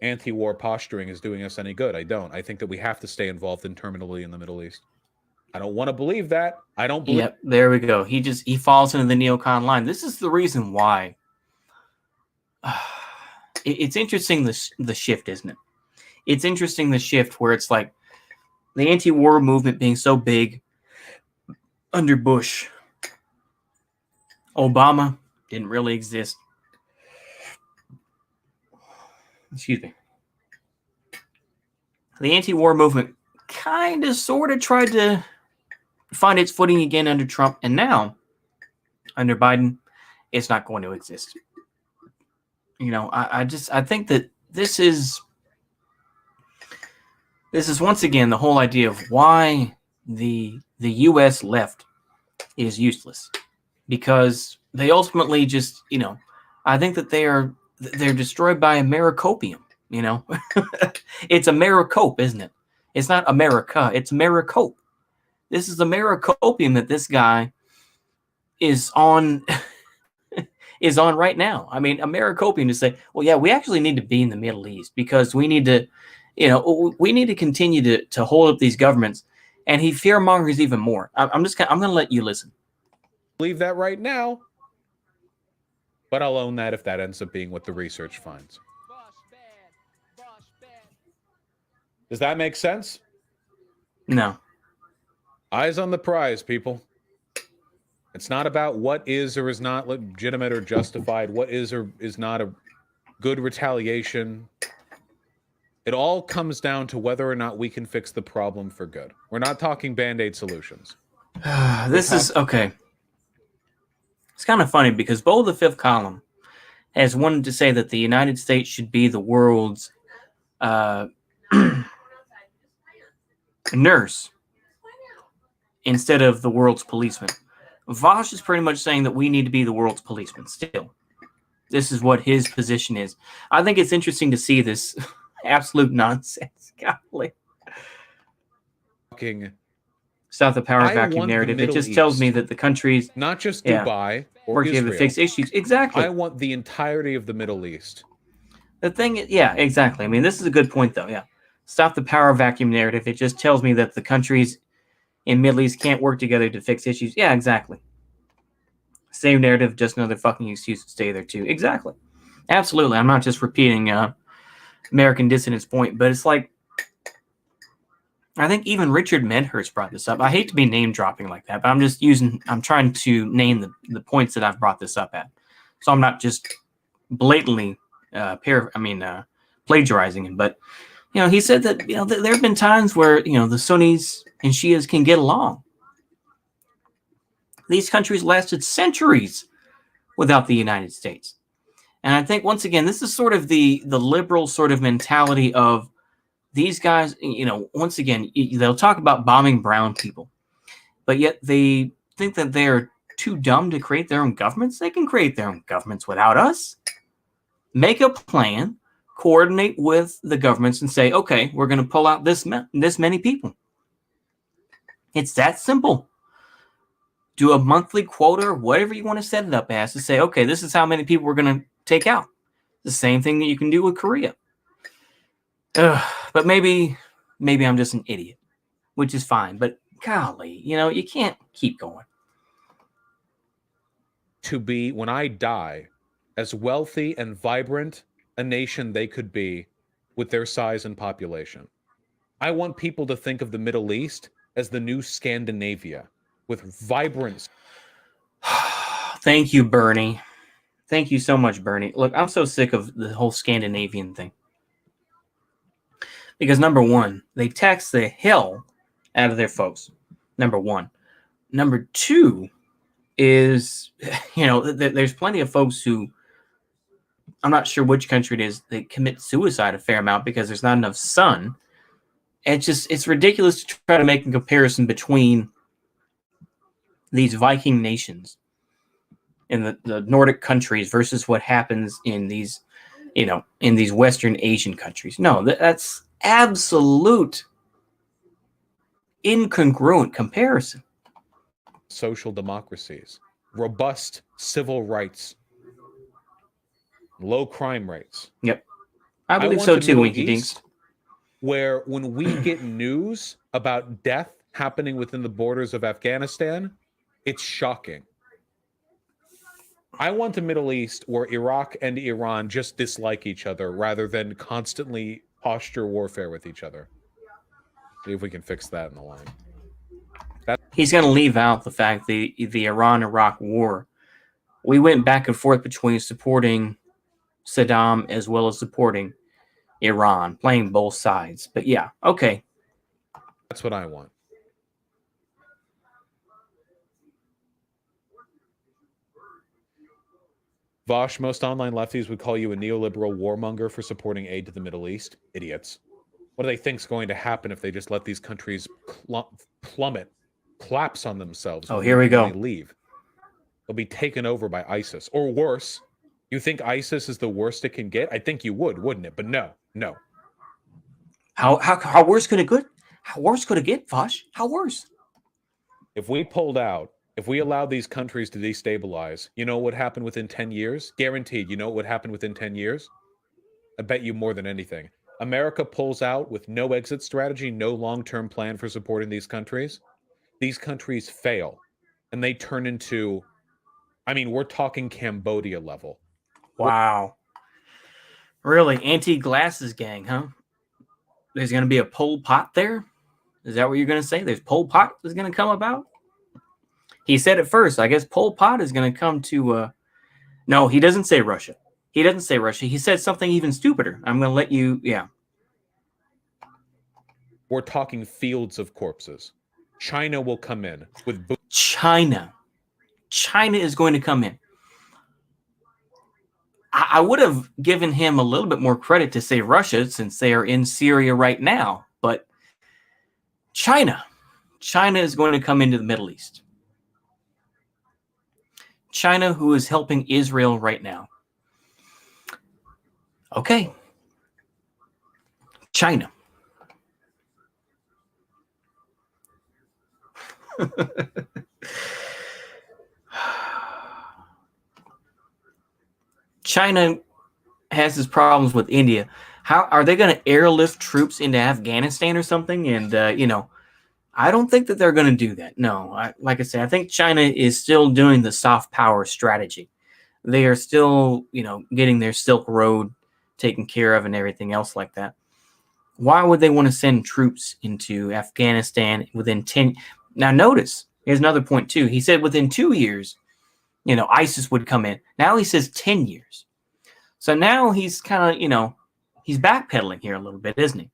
anti-war posturing is doing us any good. I don't. I think that we have to stay involved terminally in the Middle East. I don't want to believe that. I don't believe. Yep, there we go. He falls into the neocon line. This is the reason why. It's interesting, the shift, isn't it? It's interesting, the shift where it's like the anti-war movement being so big under Bush. Obama didn't really exist. Excuse me. The anti-war movement kind of sort of tried to find its footing again under Trump, and now under Biden, it's not going to exist. I think that this is once again the whole idea of why the U.S. left is useless, because they ultimately just I think that they're destroyed by Americopium. You know, it's Americope, isn't it? It's not America. It's Americope. This is Americopium that this guy is on is on right now. I mean, Americopium to say, well, yeah, we actually need to be in the Middle East because we need to, we need to continue to hold up these governments. And he fear mongers even more. I'm going to let you listen. Believe that right now, but I'll own that if that ends up being what the research finds. Does that make sense? No. Eyes on the prize, people. It's not about what is or is not legitimate or justified, what is or is not a good retaliation. It all comes down to whether or not we can fix the problem for good. We're not talking Band-Aid solutions. This is okay. It's kind of funny because Bo the Fifth Column has wanted to say that the United States should be the world's nurse instead of the world's policeman. Vaush is pretty much saying that we need to be the world's policeman still. This is what his position is. I think it's interesting to see this absolute nonsense. Golly. Stop the power vacuum narrative. It just tells me that the countries, not just Dubai or Israel, to fix issues. Exactly. I want the entirety of the Middle East. The thing, yeah, exactly. I mean, this is a good point, though. Yeah, stop the power vacuum narrative. It just tells me that the countries in Middle East can't work together to fix issues. Yeah, exactly. Same narrative, just another fucking excuse to stay there too. Exactly. Absolutely. I'm not just repeating American Dissident's point, but it's like, I think even Richard Medhurst brought this up. I hate to be name dropping like that, but I'm trying to name the points that I've brought this up at. So I'm not just blatantly plagiarizing him, but he said that there have been times where the Sunnis and Shias can get along. These countries lasted centuries without the United States. And I think, once again, this is sort of the liberal sort of mentality of these guys. Once again, they'll talk about bombing brown people, but yet they think that they're too dumb to create their own governments. They can create their own governments without us. Make a plan, coordinate with the governments, and say, okay, we're going to pull out this many people. It's that simple. Do a monthly quota or whatever you want to set it up as to say, okay, this is how many people we're going to take out. The same thing that you can do with Korea. But maybe I'm just an idiot, which is fine. But golly, you can't keep going. To be, when I die, as wealthy and vibrant a nation they could be with their size and population. I want people to think of the Middle East as the new Scandinavia with vibrance. Thank you, Bernie. Thank you so much, Bernie. Look, I'm so sick of the whole Scandinavian thing. Because number one, they tax the hell out of their folks. Number one. Number two is, there's plenty of folks who, I'm not sure which country it is, they commit suicide a fair amount because there's not enough sun. It's ridiculous to try to make a comparison between these Viking nations in the Nordic countries versus what happens in these, in these Western Asian countries. No, that's absolute incongruent comparison. Social democracies, robust civil rights, low crime rates. Yep. I believe so too, Winky Dinks. Where when we get news about death happening within the borders of Afghanistan, it's shocking. I want a Middle East where Iraq and Iran just dislike each other rather than constantly posture warfare with each other. See if we can fix that in the line. He's going to leave out the fact the Iran-Iraq war. We went back and forth between supporting Saddam as well as supporting Iran, playing both sides. But yeah, okay. That's what I want. Vaush, most online lefties would call you a neoliberal warmonger for supporting aid to the Middle East. Idiots. What do they think is going to happen if they just let these countries collapse on themselves? Oh, here we go. Leave. They'll be taken over by ISIS, or worse, You think ISIS is the worst it can get? I think you would, wouldn't it? But no. How worse could it get? How worse could it get, Vaush? How worse? If we pulled out, if we allowed these countries to destabilize, you know what would happen within 10 years? Guaranteed. You know what would happen within 10 years? I bet you more than anything. America pulls out with no exit strategy, no long-term plan for supporting these countries. These countries fail and they turn into, I mean, we're talking Cambodia level. Wow. Really? Anti-glasses gang, huh? There's going to be a Pol Pot there? Is that what you're going to say? There's Pol Pot is going to come about? He said it first. I guess Pol Pot is going to come to... No, he doesn't say Russia. He doesn't say Russia. He said something even stupider. I'm going to let you... Yeah. We're talking fields of corpses. China will come in with... China. China is going to come in. I would have given him a little bit more credit to say Russia since they are in Syria right now. But China. China is going to come into the Middle East. China, who is helping Israel right now. Okay. China. China has its problems with India. How are they going to airlift troops into Afghanistan or something? And I don't think that they're going to do that. No, like I said, I think China is still doing the soft power strategy. They are still, getting their Silk Road taken care of and everything else like that. Why would they want to send troops into Afghanistan within 10? Now, notice, here's another point, too. He said within 2 years, ISIS would come in. Now he says 10 years. So now he's kind of, he's backpedaling here a little bit, isn't he?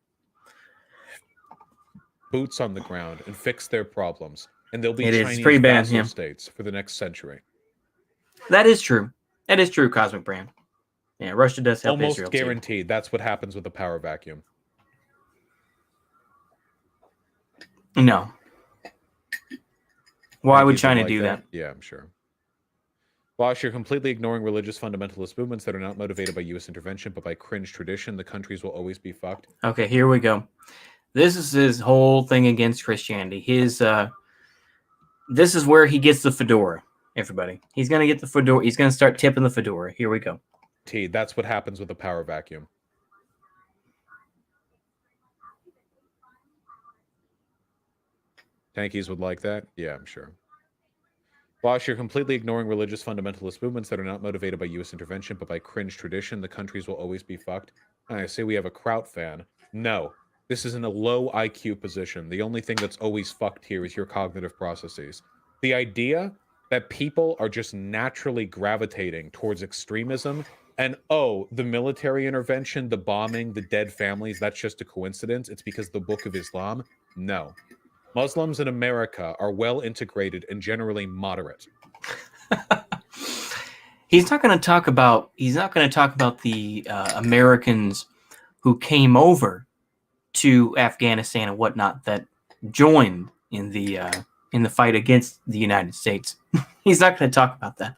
Boots on the ground and fix their problems. And they'll be Chinese vassal states for the next century. That is true. That is true, Cosmic Brand. Yeah, Russia does help Almost Israel. Guaranteed. Too. That's what happens with a power vacuum. No. Why would China do that? Yeah, I'm sure. Vaush, you're completely ignoring religious fundamentalist movements that are not motivated by U.S. intervention, but by cringe tradition. The countries will always be fucked. Okay, here we go. This is his whole thing against Christianity. This is where he gets the fedora, everybody. He's going to get the fedora. He's going to start tipping the fedora. Here we go. That's what happens with a power vacuum. Tankies would like that? Yeah, I'm sure. Vaush, you're completely ignoring religious fundamentalist movements that are not motivated by U.S. intervention, but by cringe tradition. The countries will always be fucked. I say we have a Kraut fan. No, this is in a low IQ position. The only thing that's always fucked here is your cognitive processes. The idea that people are just naturally gravitating towards extremism and, the military intervention, the bombing, the dead families, that's just a coincidence. It's because the Book of Islam. No. Muslims in America are well integrated and generally moderate. He's not going to talk about the Americans who came over to Afghanistan and whatnot that joined in the fight against the United States. He's not going to talk about that.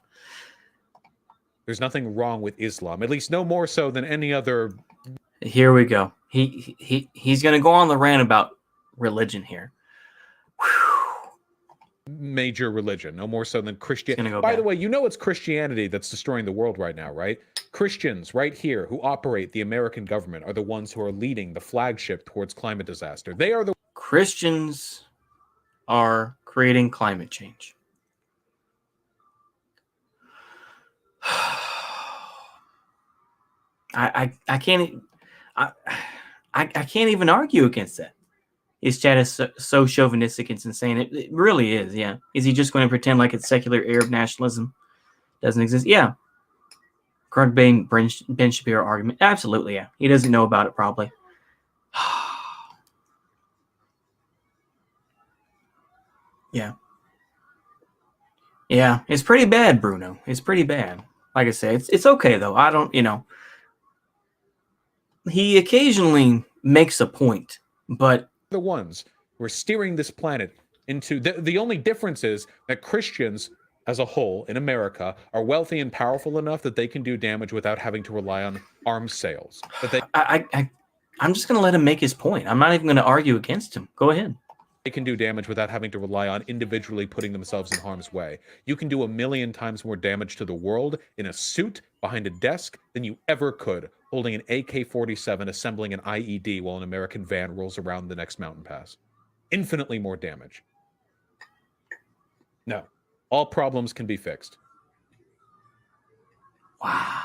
There's nothing wrong with Islam, at least no more so than any other. Here we go. He's going to go on the rant about religion here. Major religion, no more so than Christianity. By the way, it's Christianity that's destroying the world right now, right? Christians right here who operate the American government are the ones who are leading the flagship towards climate disaster. They are the Christians are creating climate change. I can't even argue against that. His chat is so chauvinistic, it's insane. It really is, yeah. Is he just going to pretend like it's secular Arab nationalism doesn't exist? Yeah. Craig Bain, Ben Shapiro argument. Absolutely, yeah. He doesn't know about it, probably. Yeah. Yeah, it's pretty bad, Bruno. It's pretty bad. Like I say, it's okay, though. I don't, he occasionally makes a point, but the ones who are steering this planet into the only difference is that Christians as a whole in America are wealthy and powerful enough that they can do damage without having to rely on arms sales. That I'm just going to let him make his point. I'm not even going to argue against him. Go ahead. they can do damage without having to rely on individually putting themselves in harm's way. You can do 1,000,000 times more damage to the world in a suit behind a desk than you ever could holding an AK-47 assembling an IED while an American van rolls around the next mountain pass. Infinitely more damage. No. All problems can be fixed. Wow.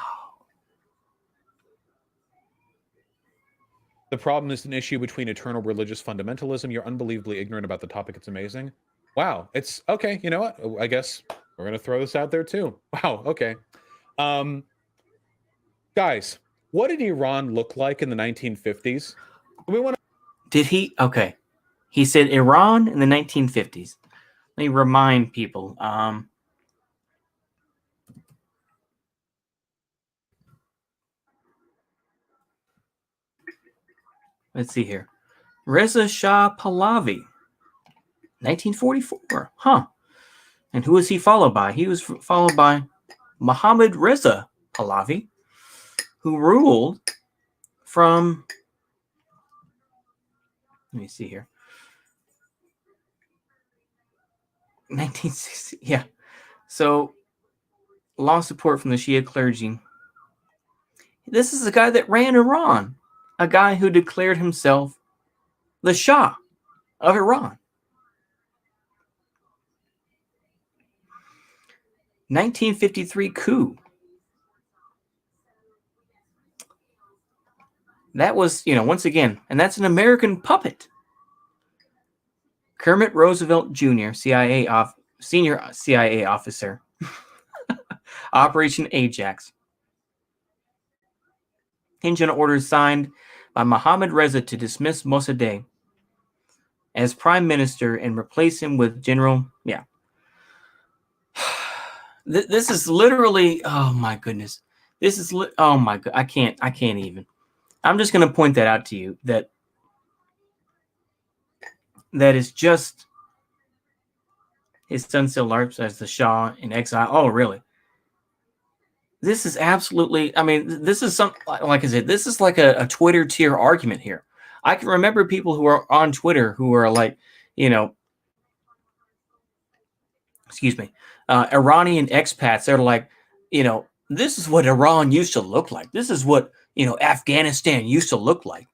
The problem is an issue between eternal religious fundamentalism. You're unbelievably ignorant about the topic. It's amazing. Wow. It's okay. You know what? I guess we're going to throw this out there too. Wow. Okay. Guys, what did Iran look like in the 1950s? We want to. Did he? Okay. He said Iran in the 1950s. Let me remind people. Let's see here. Reza Shah Pahlavi, 1944. Huh. And who was he followed by? He was followed by Mohammad Reza Pahlavi, who ruled from, let me see here, 1960. Yeah. So, lost support from the Shia clergy. This is the guy that ran Iran, a guy who declared himself the Shah of Iran. 1953 coup. That was, once again, and that's an American puppet. Kermit Roosevelt Jr., senior CIA officer, Operation Ajax. Hinge on orders signed by Mohammad Reza to dismiss Mossadegh as prime minister and replace him with General. Yeah. This is literally, oh my goodness. This is, oh my God. I can't even. I'm just going to point that out to you that is just his son still LARPs as the Shah in exile. Oh, really? This is absolutely, I mean, this is some, like I said, this is like a Twitter tier argument here. I can remember people who are on Twitter who are like, excuse me, Iranian expats. They're like, this is what Iran used to look like. This is what, Afghanistan used to look like.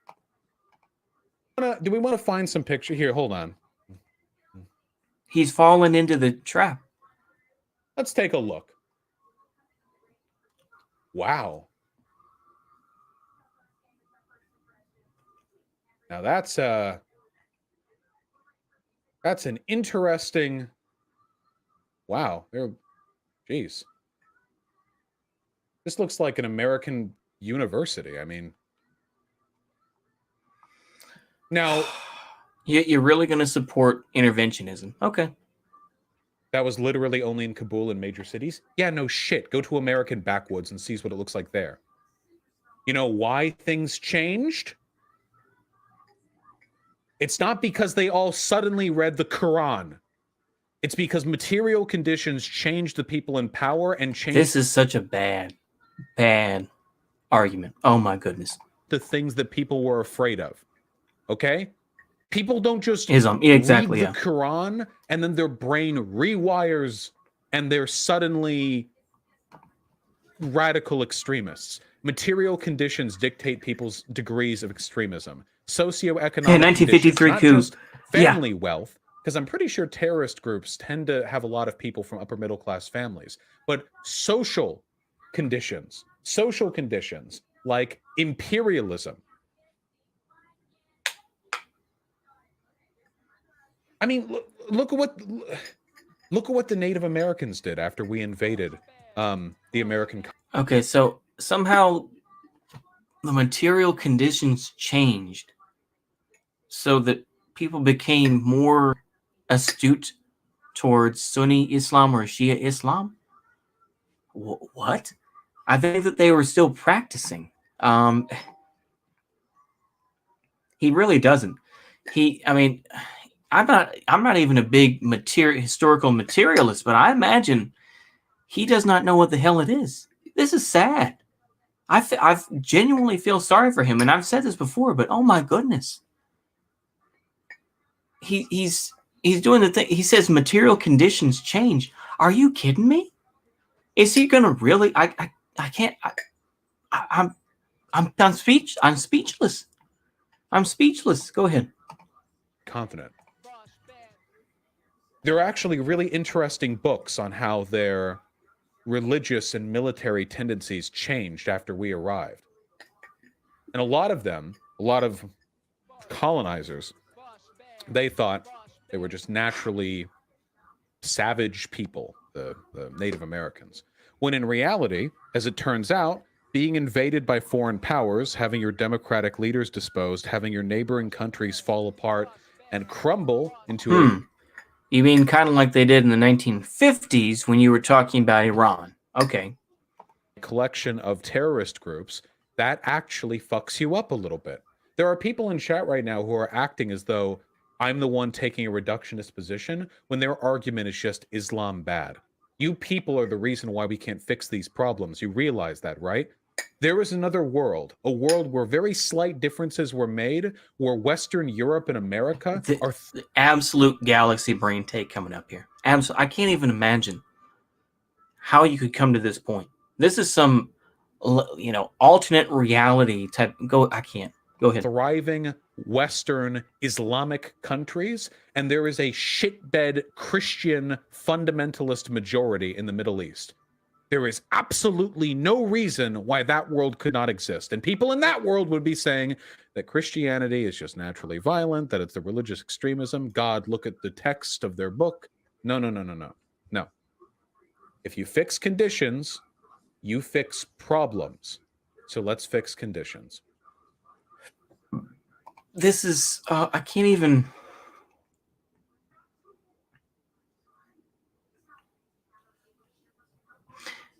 Do we want to find some picture here? Hold on. He's fallen into the trap. Let's take a look. Wow. Now that's an interesting. Wow. Geez. This looks like an American university. I mean, now you're really going to support interventionism? Okay. That was literally only in Kabul and major cities? Yeah, no shit. Go to American backwoods and see what it looks like there. You know why things changed? It's not because they all suddenly read the Quran. It's because material conditions changed the people in power and changed. This is such a bad argument. Oh my goodness. The things that people were afraid of. Okay? People don't just read the Quran and then their brain rewires and they're suddenly radical extremists. Material conditions dictate people's degrees of extremism. Socioeconomic 1953 coup. Family wealth, because I'm pretty sure terrorist groups tend to have a lot of people from upper middle class families. But social conditions like imperialism. I mean, look at what the Native Americans did after we invaded the American. Okay, so somehow the material conditions changed so that people became more astute towards Sunni Islam or Shia Islam. What? I think that they were still practicing. He really doesn't. I'm not even a big historical materialist, but I imagine he does not know what the hell it is. This is sad. I genuinely feel sorry for him, and I've said this before, but oh my goodness, he's doing the thing. He says material conditions change. Are you kidding me? Is he gonna really? I can't. I'm speechless. I'm speechless. Go ahead. Confident. There are actually really interesting books on how their religious and military tendencies changed after we arrived. And a lot of them, a lot of colonizers, they thought they were just naturally savage people, the Native Americans. When in reality, as it turns out, being invaded by foreign powers, having your democratic leaders disposed, having your neighboring countries fall apart and crumble into a... You mean kind of like they did in the 1950s when you were talking about Iran? Okay. collection of terrorist groups, that actually fucks you up a little bit. There are people in chat right now who are acting as though I'm the one taking a reductionist position when their argument is just Islam bad. You people are the reason why we can't fix these problems. You realize that, right? There is another world, a world where very slight differences were made, where Western Europe and America are... The absolute galaxy brain take coming up here. I can't even imagine how you could come to this point. This is some, alternate reality type. I can't. Go ahead. Thriving Western Islamic countries, and there is a shitbed Christian fundamentalist majority in the Middle East. There is absolutely no reason why that world could not exist. And people in that world would be saying that Christianity is just naturally violent, that it's the religious extremism. God, look at the text of their book. No. No. If you fix conditions, you fix problems. So let's fix conditions. This is, I can't even...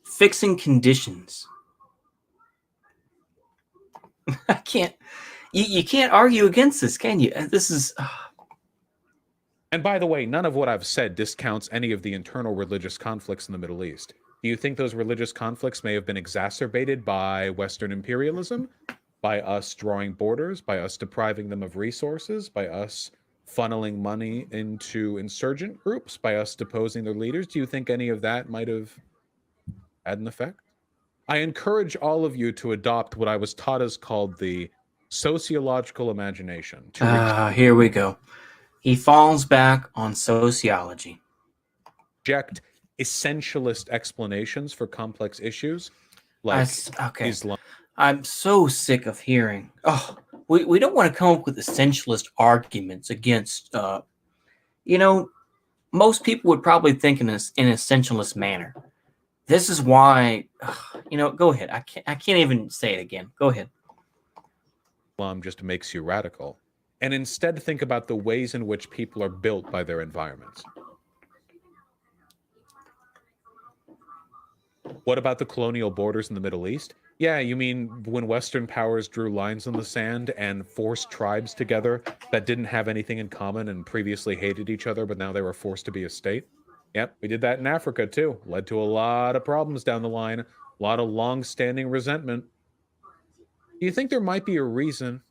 Fixing conditions. I can't... You can't argue against this, can you? This is... And by the way, none of what I've said discounts any of the internal religious conflicts in the Middle East. Do you think those religious conflicts may have been exacerbated by Western imperialism? By us drawing borders? By us depriving them of resources? By us funneling money into insurgent groups? By us deposing their leaders? Do you think any of that might have had an effect? I encourage all of you to adopt what I was taught is called the sociological imagination. Here we go. He falls back on sociology. Reject essentialist explanations for complex issues like Islam. I'm so sick of hearing. We don't want to come up with essentialist arguments against. Most people would probably think in an essentialist manner. This is why. Go ahead. I can't even say it again. Go ahead. Islam just makes you radical. And instead think about the ways in which people are built by their environments. What about the colonial borders in the Middle East? Yeah, you mean when Western powers drew lines in the sand and forced tribes together that didn't have anything in common and previously hated each other, but now they were forced to be a state? Yep, we did that in Africa too. Led to a lot of problems down the line, a lot of long-standing resentment. Do you think there might be a reason?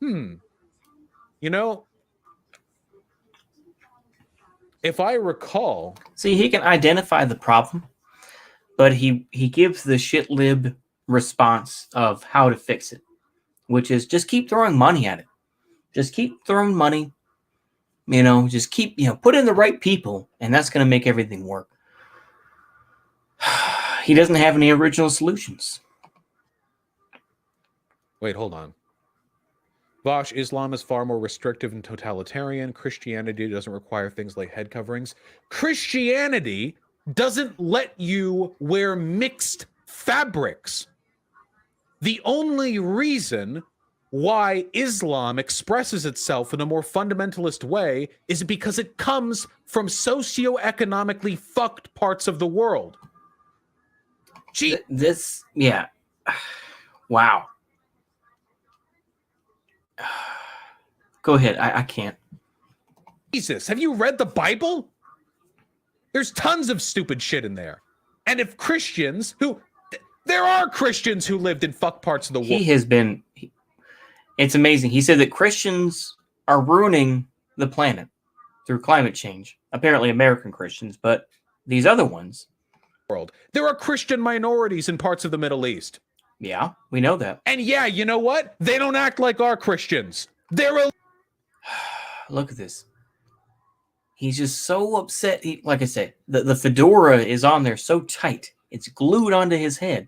If I recall... See, he can identify the problem, but he gives the shit-lib response of how to fix it, which is just keep throwing money at it. Just keep throwing money. Just keep, put in the right people, and that's going to make everything work. He doesn't have any original solutions. Wait, hold on. Vaush, Islam is far more restrictive and totalitarian. Christianity doesn't require things like head coverings. Christianity doesn't let you wear mixed fabrics. The only reason why Islam expresses itself in a more fundamentalist way is because it comes from socioeconomically fucked parts of the world. Gee. Yeah. Wow. Go ahead. I can't. Jesus, have you read the Bible? There's tons of stupid shit in there. And if Christians there are Christians who lived in fuck parts of the world. He has been. It's amazing. He said that Christians are ruining the planet through climate change. Apparently, American Christians, but these other ones. There are Christian minorities in parts of the Middle East. Yeah, we know that. And yeah, you know what? They don't act like our Christians. They're Look at this. He's just so upset. Like I said, the fedora is on there so tight. It's glued onto his head.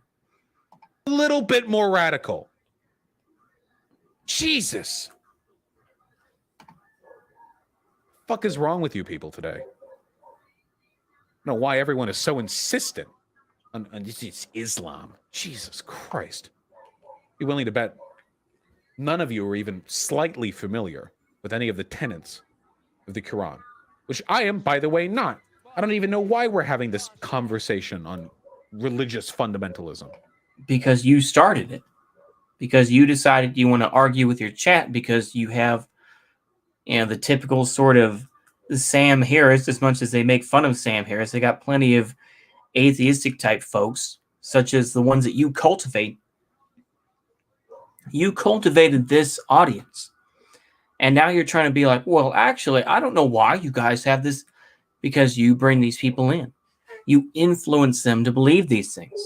a little bit more radical. Jesus. Fuck is wrong with you people today? I don't know why everyone is so insistent on it's Islam. Jesus Christ. Be willing to bet none of you are even slightly familiar with any of the tenets of the Quran, which I am, by the way, not. I don't even know why we're having this conversation on religious fundamentalism. Because you started it. Because you decided you want to argue with your chat because you have, the typical sort of Sam Harris, as much as they make fun of Sam Harris, they got plenty of atheistic type folks, such as the ones that you cultivate. You cultivated this audience. And now you're trying to be like, well, actually, I don't know why you guys have this, because you bring these people in. You influence them to believe these things.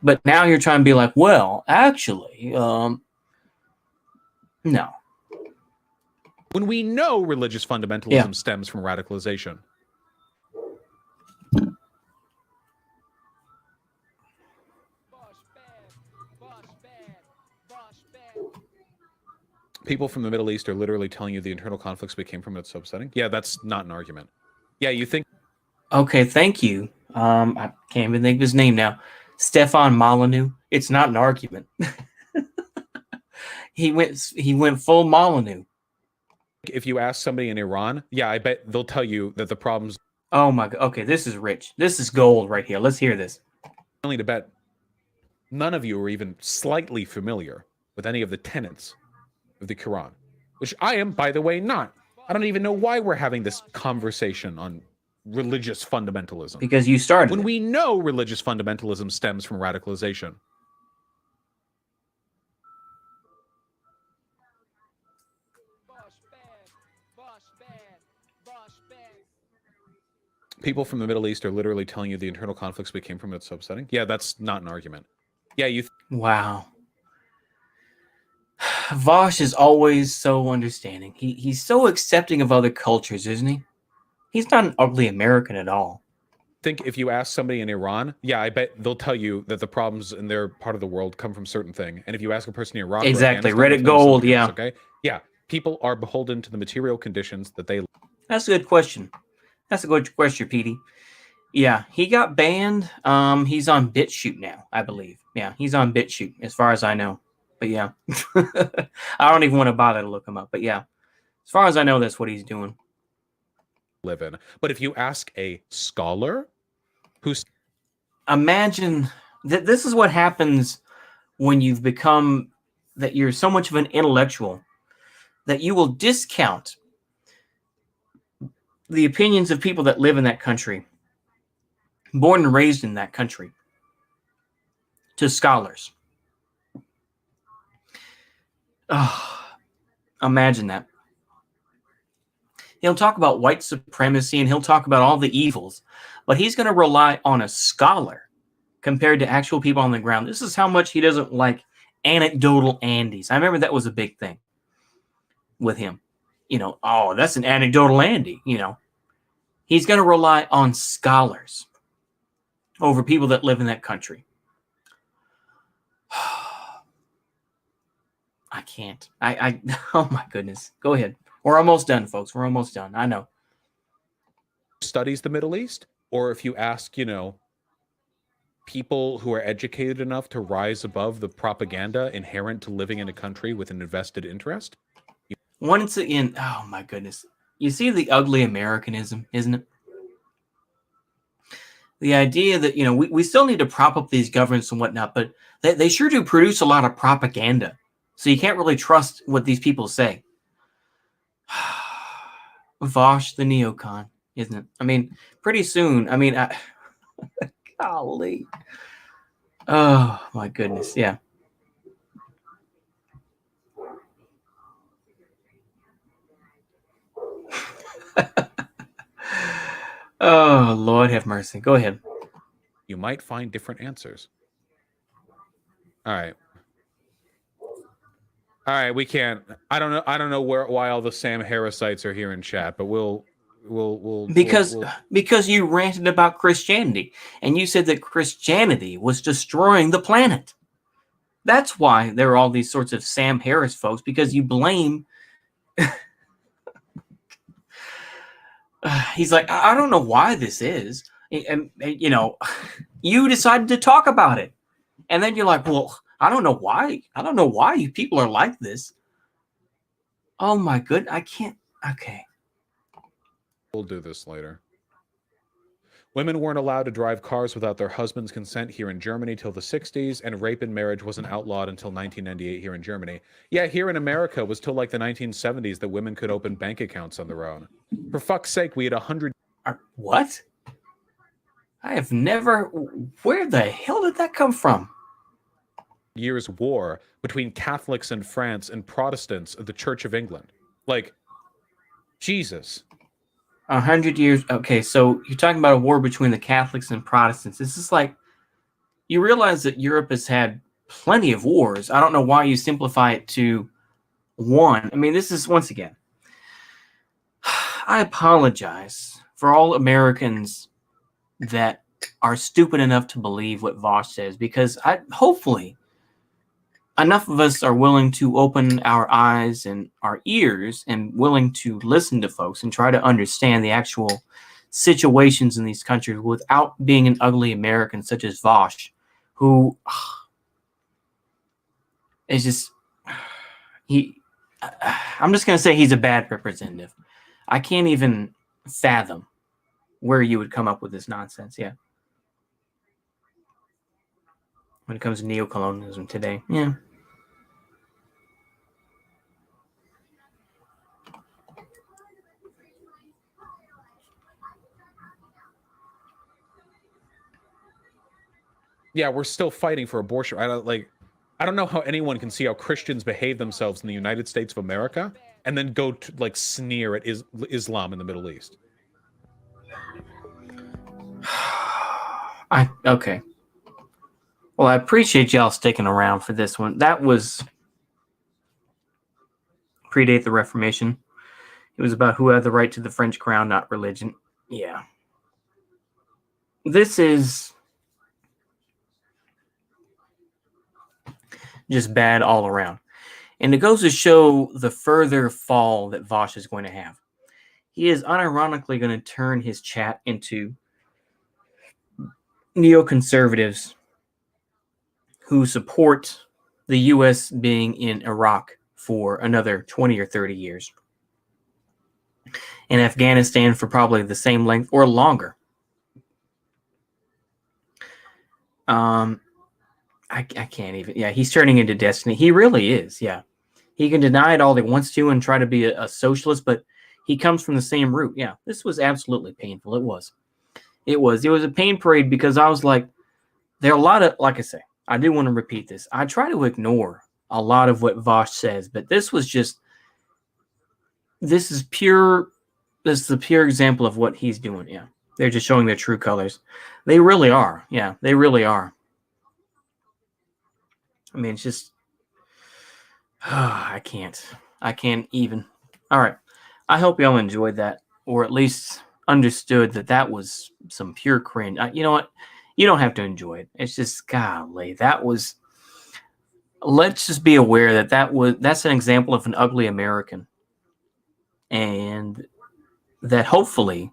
But now you're trying to be like, well, actually, no. When we know religious fundamentalism stems from radicalization. People from the Middle East are literally telling you the internal conflicts we came from its upsetting. Yeah, that's not an argument. Yeah, you think... Okay, thank you. I can't even think of his name now. Stefan Molyneux. It's not an argument. He went full Molyneux. If you ask somebody in Iran, yeah, I bet they'll tell you that the problems... Oh my God. Okay, this is rich. This is gold right here. Let's hear this. Only to bet none of you are even slightly familiar with any of the tenets of the Quran, which I am, by the way, not. I don't even know why we're having this conversation on religious fundamentalism. Because you started when it. we know religious fundamentalism stems from radicalization. People from the Middle East are literally telling you the internal conflicts we came from its upsetting. Yeah, that's not an argument. Yeah, you... Wow. Vaush is always so understanding. He's so accepting of other cultures, isn't he? He's not an ugly American at all. Think if you ask somebody in Iran, yeah, I bet they'll tell you that the problems in their part of the world come from certain thing. And if you ask a person in Iraq, exactly, Reddit gold, yeah. Else, okay, yeah, people are beholden to the material conditions that they... That's a good question. That's a good question, Petey. Yeah, he got banned. He's on BitChute now, I believe. Yeah, he's on BitChute, as far as I know. But yeah, I don't even want to bother to look him up. But yeah, as far as I know, that's what he's doing. Live in. But if you ask a scholar who's... Imagine that this is what happens when you've become that you're so much of an intellectual that you will discount the opinions of people that live in that country, born and raised in that country, to scholars. Oh, imagine that. He'll talk about white supremacy and he'll talk about all the evils, but he's going to rely on a scholar compared to actual people on the ground. This is how much he doesn't like anecdotal Andys. I remember that was a big thing with him. Oh, that's an anecdotal Andy, He's going to rely on scholars over people that live in that country. I can't. Oh my goodness. Go ahead. We're almost done, folks. We're almost done. I know. Studies the Middle East, or if you ask, people who are educated enough to rise above the propaganda inherent to living in a country with an invested interest. Once again, oh my goodness. You see the ugly Americanism, isn't it? The idea that, we still need to prop up these governments and whatnot, but they sure do produce a lot of propaganda. So you can't really trust what these people say. Vaush the neocon, isn't it? I mean, pretty soon, Golly. Oh my goodness. Yeah. Oh, Lord have mercy. Go ahead. You might find different answers. All right. All right, we can't. I don't know why all the Sam Harrisites are here in chat, but we'll Because you ranted about Christianity and you said that Christianity was destroying the planet. That's why there are all these sorts of Sam Harris folks, because you blame. He's like, I don't know why this is. And you know, you decided to talk about it. And then you're like, well, I don't know why. I don't know why you people are like this. Oh my good. I can't. Okay. we'll do this later. Women weren't allowed to drive cars without their husband's consent here in Germany till the 60s, and rape in marriage wasn't outlawed until 1998 here in Germany. Yeah, here in America it was till like the 1970s that women could open bank accounts on their own. For fuck's sake, we had 100 What? I have never. Where the hell did that come from? years war between Catholics in France and Protestants of the Church of England. Like, Jesus. 100 years. Okay, so you're talking about a war between the Catholics and Protestants. This is like, you realize that Europe has had plenty of wars. I don't know why you simplify it to one. I mean, this is, once again, I apologize for all Americans that are stupid enough to believe what Vaush says, because hopefully enough of us are willing to open our eyes and our ears and willing to listen to folks and try to understand the actual situations in these countries without being an ugly American such as Vaush, who is just, I'm just going to say he's a bad representative. I can't even fathom where you would come up with this nonsense. Yeah. When it comes to neocolonialism today. Yeah. Yeah, we're still fighting for abortion. I don't know how anyone can see how Christians behave themselves in the United States of America and then go to like sneer at Islam in the Middle East. Okay. Well, I appreciate y'all sticking around for this one. That was predate the Reformation. It was about who had the right to the French crown, not religion. Yeah. This is just bad all around. And it goes to show the further fall that Vaush is going to have. He is unironically going to turn his chat into neoconservatives who support the U.S. being in Iraq for another 20 or 30 years. And Afghanistan for probably the same length or longer. I can't even. Yeah, he's turning into Destiny. He really is. Yeah. He can deny it all he wants to and try to be a socialist, but he comes from the same root. Yeah, this was absolutely painful. It was. It was a pain parade because I was like, there are a lot of, like I say, I do want to repeat this. I try to ignore a lot of what Vaush says, but this was just, this is the pure example of what he's doing. Yeah. They're just showing their true colors. They really are. Yeah, they really are. I mean, it's just, I can't even. All right. I hope y'all enjoyed that, or at least understood that was some pure cringe. You know what? You don't have to enjoy it. It's just, golly, that was, let's just be aware that's an example of an ugly American. And that hopefully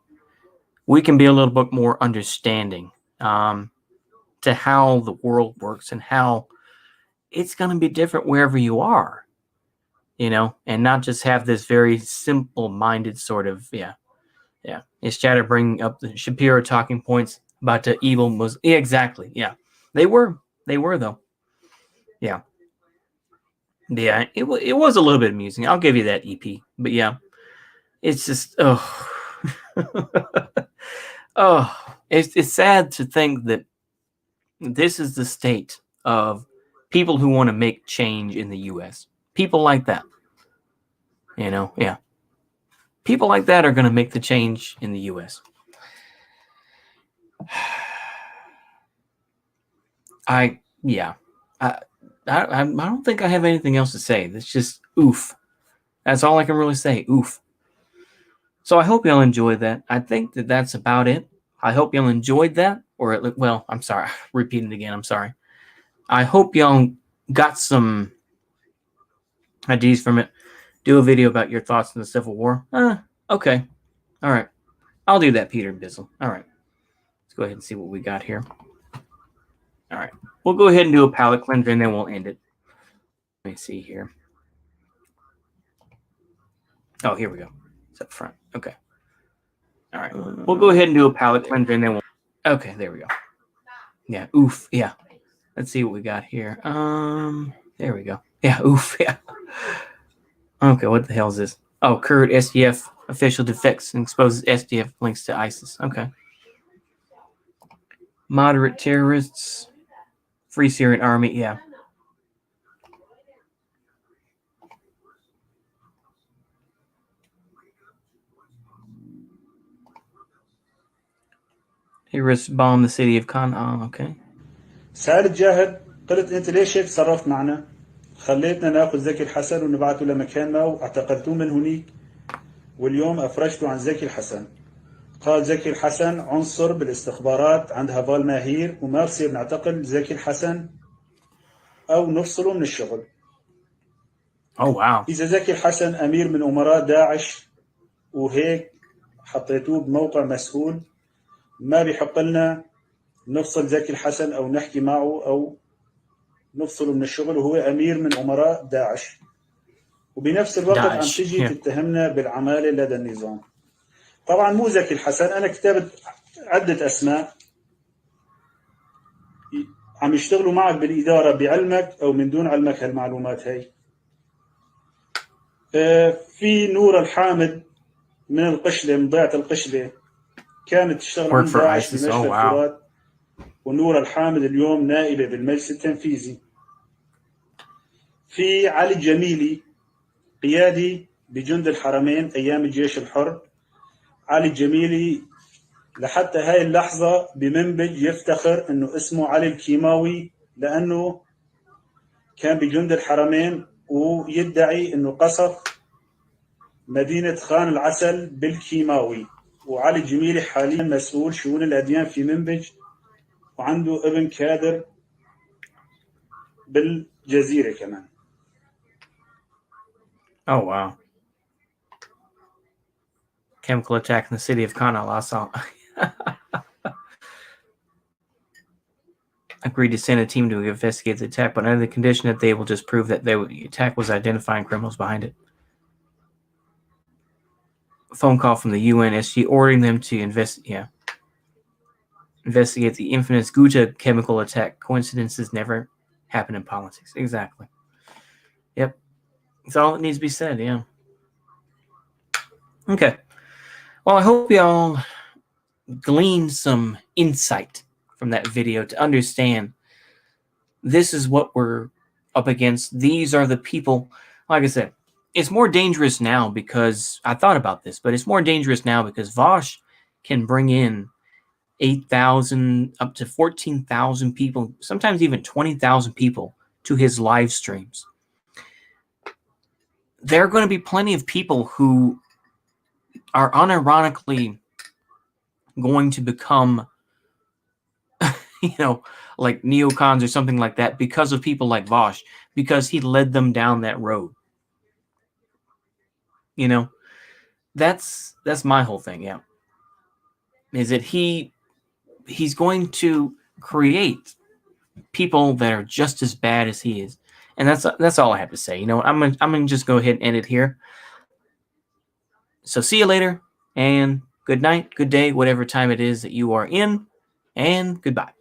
we can be a little bit more understanding to how the world works and how it's going to be different wherever you are, and not just have this very simple-minded sort of, yeah. It's chat to bring up the Shapiro talking points about the evil Muslim. Yeah, exactly. Yeah, they were though. Yeah. Yeah, it was a little bit amusing. I'll give you that, EP. But yeah, it's just, oh, it's sad to think that This is the state of people who want to make change in the U.S. People like that. Yeah. People like that are going to make the change in the U.S. I don't think I have anything else to say. That's just oof. That's all I can really say. Oof. So I hope y'all enjoyed that. I think that's about it. I hope y'all enjoyed that. Well, I'm sorry. Repeating it again. I'm sorry. I hope y'all got some ideas from it. Do a video about your thoughts on the Civil War. Okay. All right. I'll do that, Peter and Bizzle. All right. Let's go ahead and see what we got here. All right. We'll go ahead and do a palette cleanser and then we'll end it. Let me see here. Oh, here we go. It's up front. Okay. All right. We'll go ahead and do a palette cleanser and then we'll. Okay, there we go. Yeah. Oof. Yeah. Let's see what we got here. There we go. Yeah. Oof. Yeah. Okay. What the hell is this? Oh, Kurd SDF official defects and exposes SDF links to ISIS. Okay. Moderate terrorists. Free Syrian Army. Yeah. Terrorists bomb the city of Khan. Oh, okay. سالت جاهد قلت انت ليش هيك تصرفت معنا؟ خليتنا ناخذ زكي الحسن ونبعته لمكان ما واعتقلتوه من هنيك واليوم افرجتوا عن زكي الحسن. قال زكي الحسن عنصر بالاستخبارات عند هفال ماهير وما بصير نعتقل زكي الحسن او نفصله من الشغل. Oh wow. اذا زكي الحسن امير من امراء داعش وهيك حطيتوه بموقع مسؤول ما بيحق لنا نفصل زكي الحسن او نحكي معه او نفصله من الشغل وهو امير من امراء داعش وبنفس الوقت عم تجي تتهمنا بالعماله لدى النظام. طبعا مو زكي الحسن، انا كتبت عده اسماء عم يشتغلوا معك بالاداره بعلمك او من دون علمك هالمعلومات هي. في نور الحامد من القشله من ضيعه القشله كانت تشتغل عند داعش بمشفى الفرات ونور الحامد اليوم نائبه بالمجلس التنفيذي. في علي الجميلي قيادي بجند الحرمين ايام الجيش الحر. علي الجميلي لحتى هاي اللحظه بمنبج يفتخر انه اسمه علي الكيماوي لانه كان بجند الحرمين ويدعي انه قصف مدينه خان العسل بالكيماوي. وعلي الجميلي حاليا مسؤول شؤون الاديان في منبج وعنده ابن كادر بالجزيره كمان. Oh wow. Chemical attack in the city of Khan al-Assad. Agreed to send a team to investigate the attack, but under the condition that they will just prove that the attack was identifying criminals behind it. A phone call from the UNSG ordering them to investigate the infamous Ghouta chemical attack. Coincidences never happen in politics. Exactly. Yep. That's all that needs to be said, yeah. Okay. Well, I hope y'all gleaned some insight from that video to understand this is what we're up against. These are the people, like I said, it's more dangerous now because I thought about this, but it's more dangerous now because Vaush can bring in 8,000 up to 14,000 people, sometimes even 20,000 people to his live streams. There are going to be plenty of people who are unironically going to become like neocons or something like that because of people like Vaush, because he led them down that road. That's my whole thing, yeah. Is that he's going to create people that are just as bad as he is. And that's all I have to say. I'm gonna just go ahead and end it here. So see you later, and good night, good day, whatever time it is that you are in, and goodbye.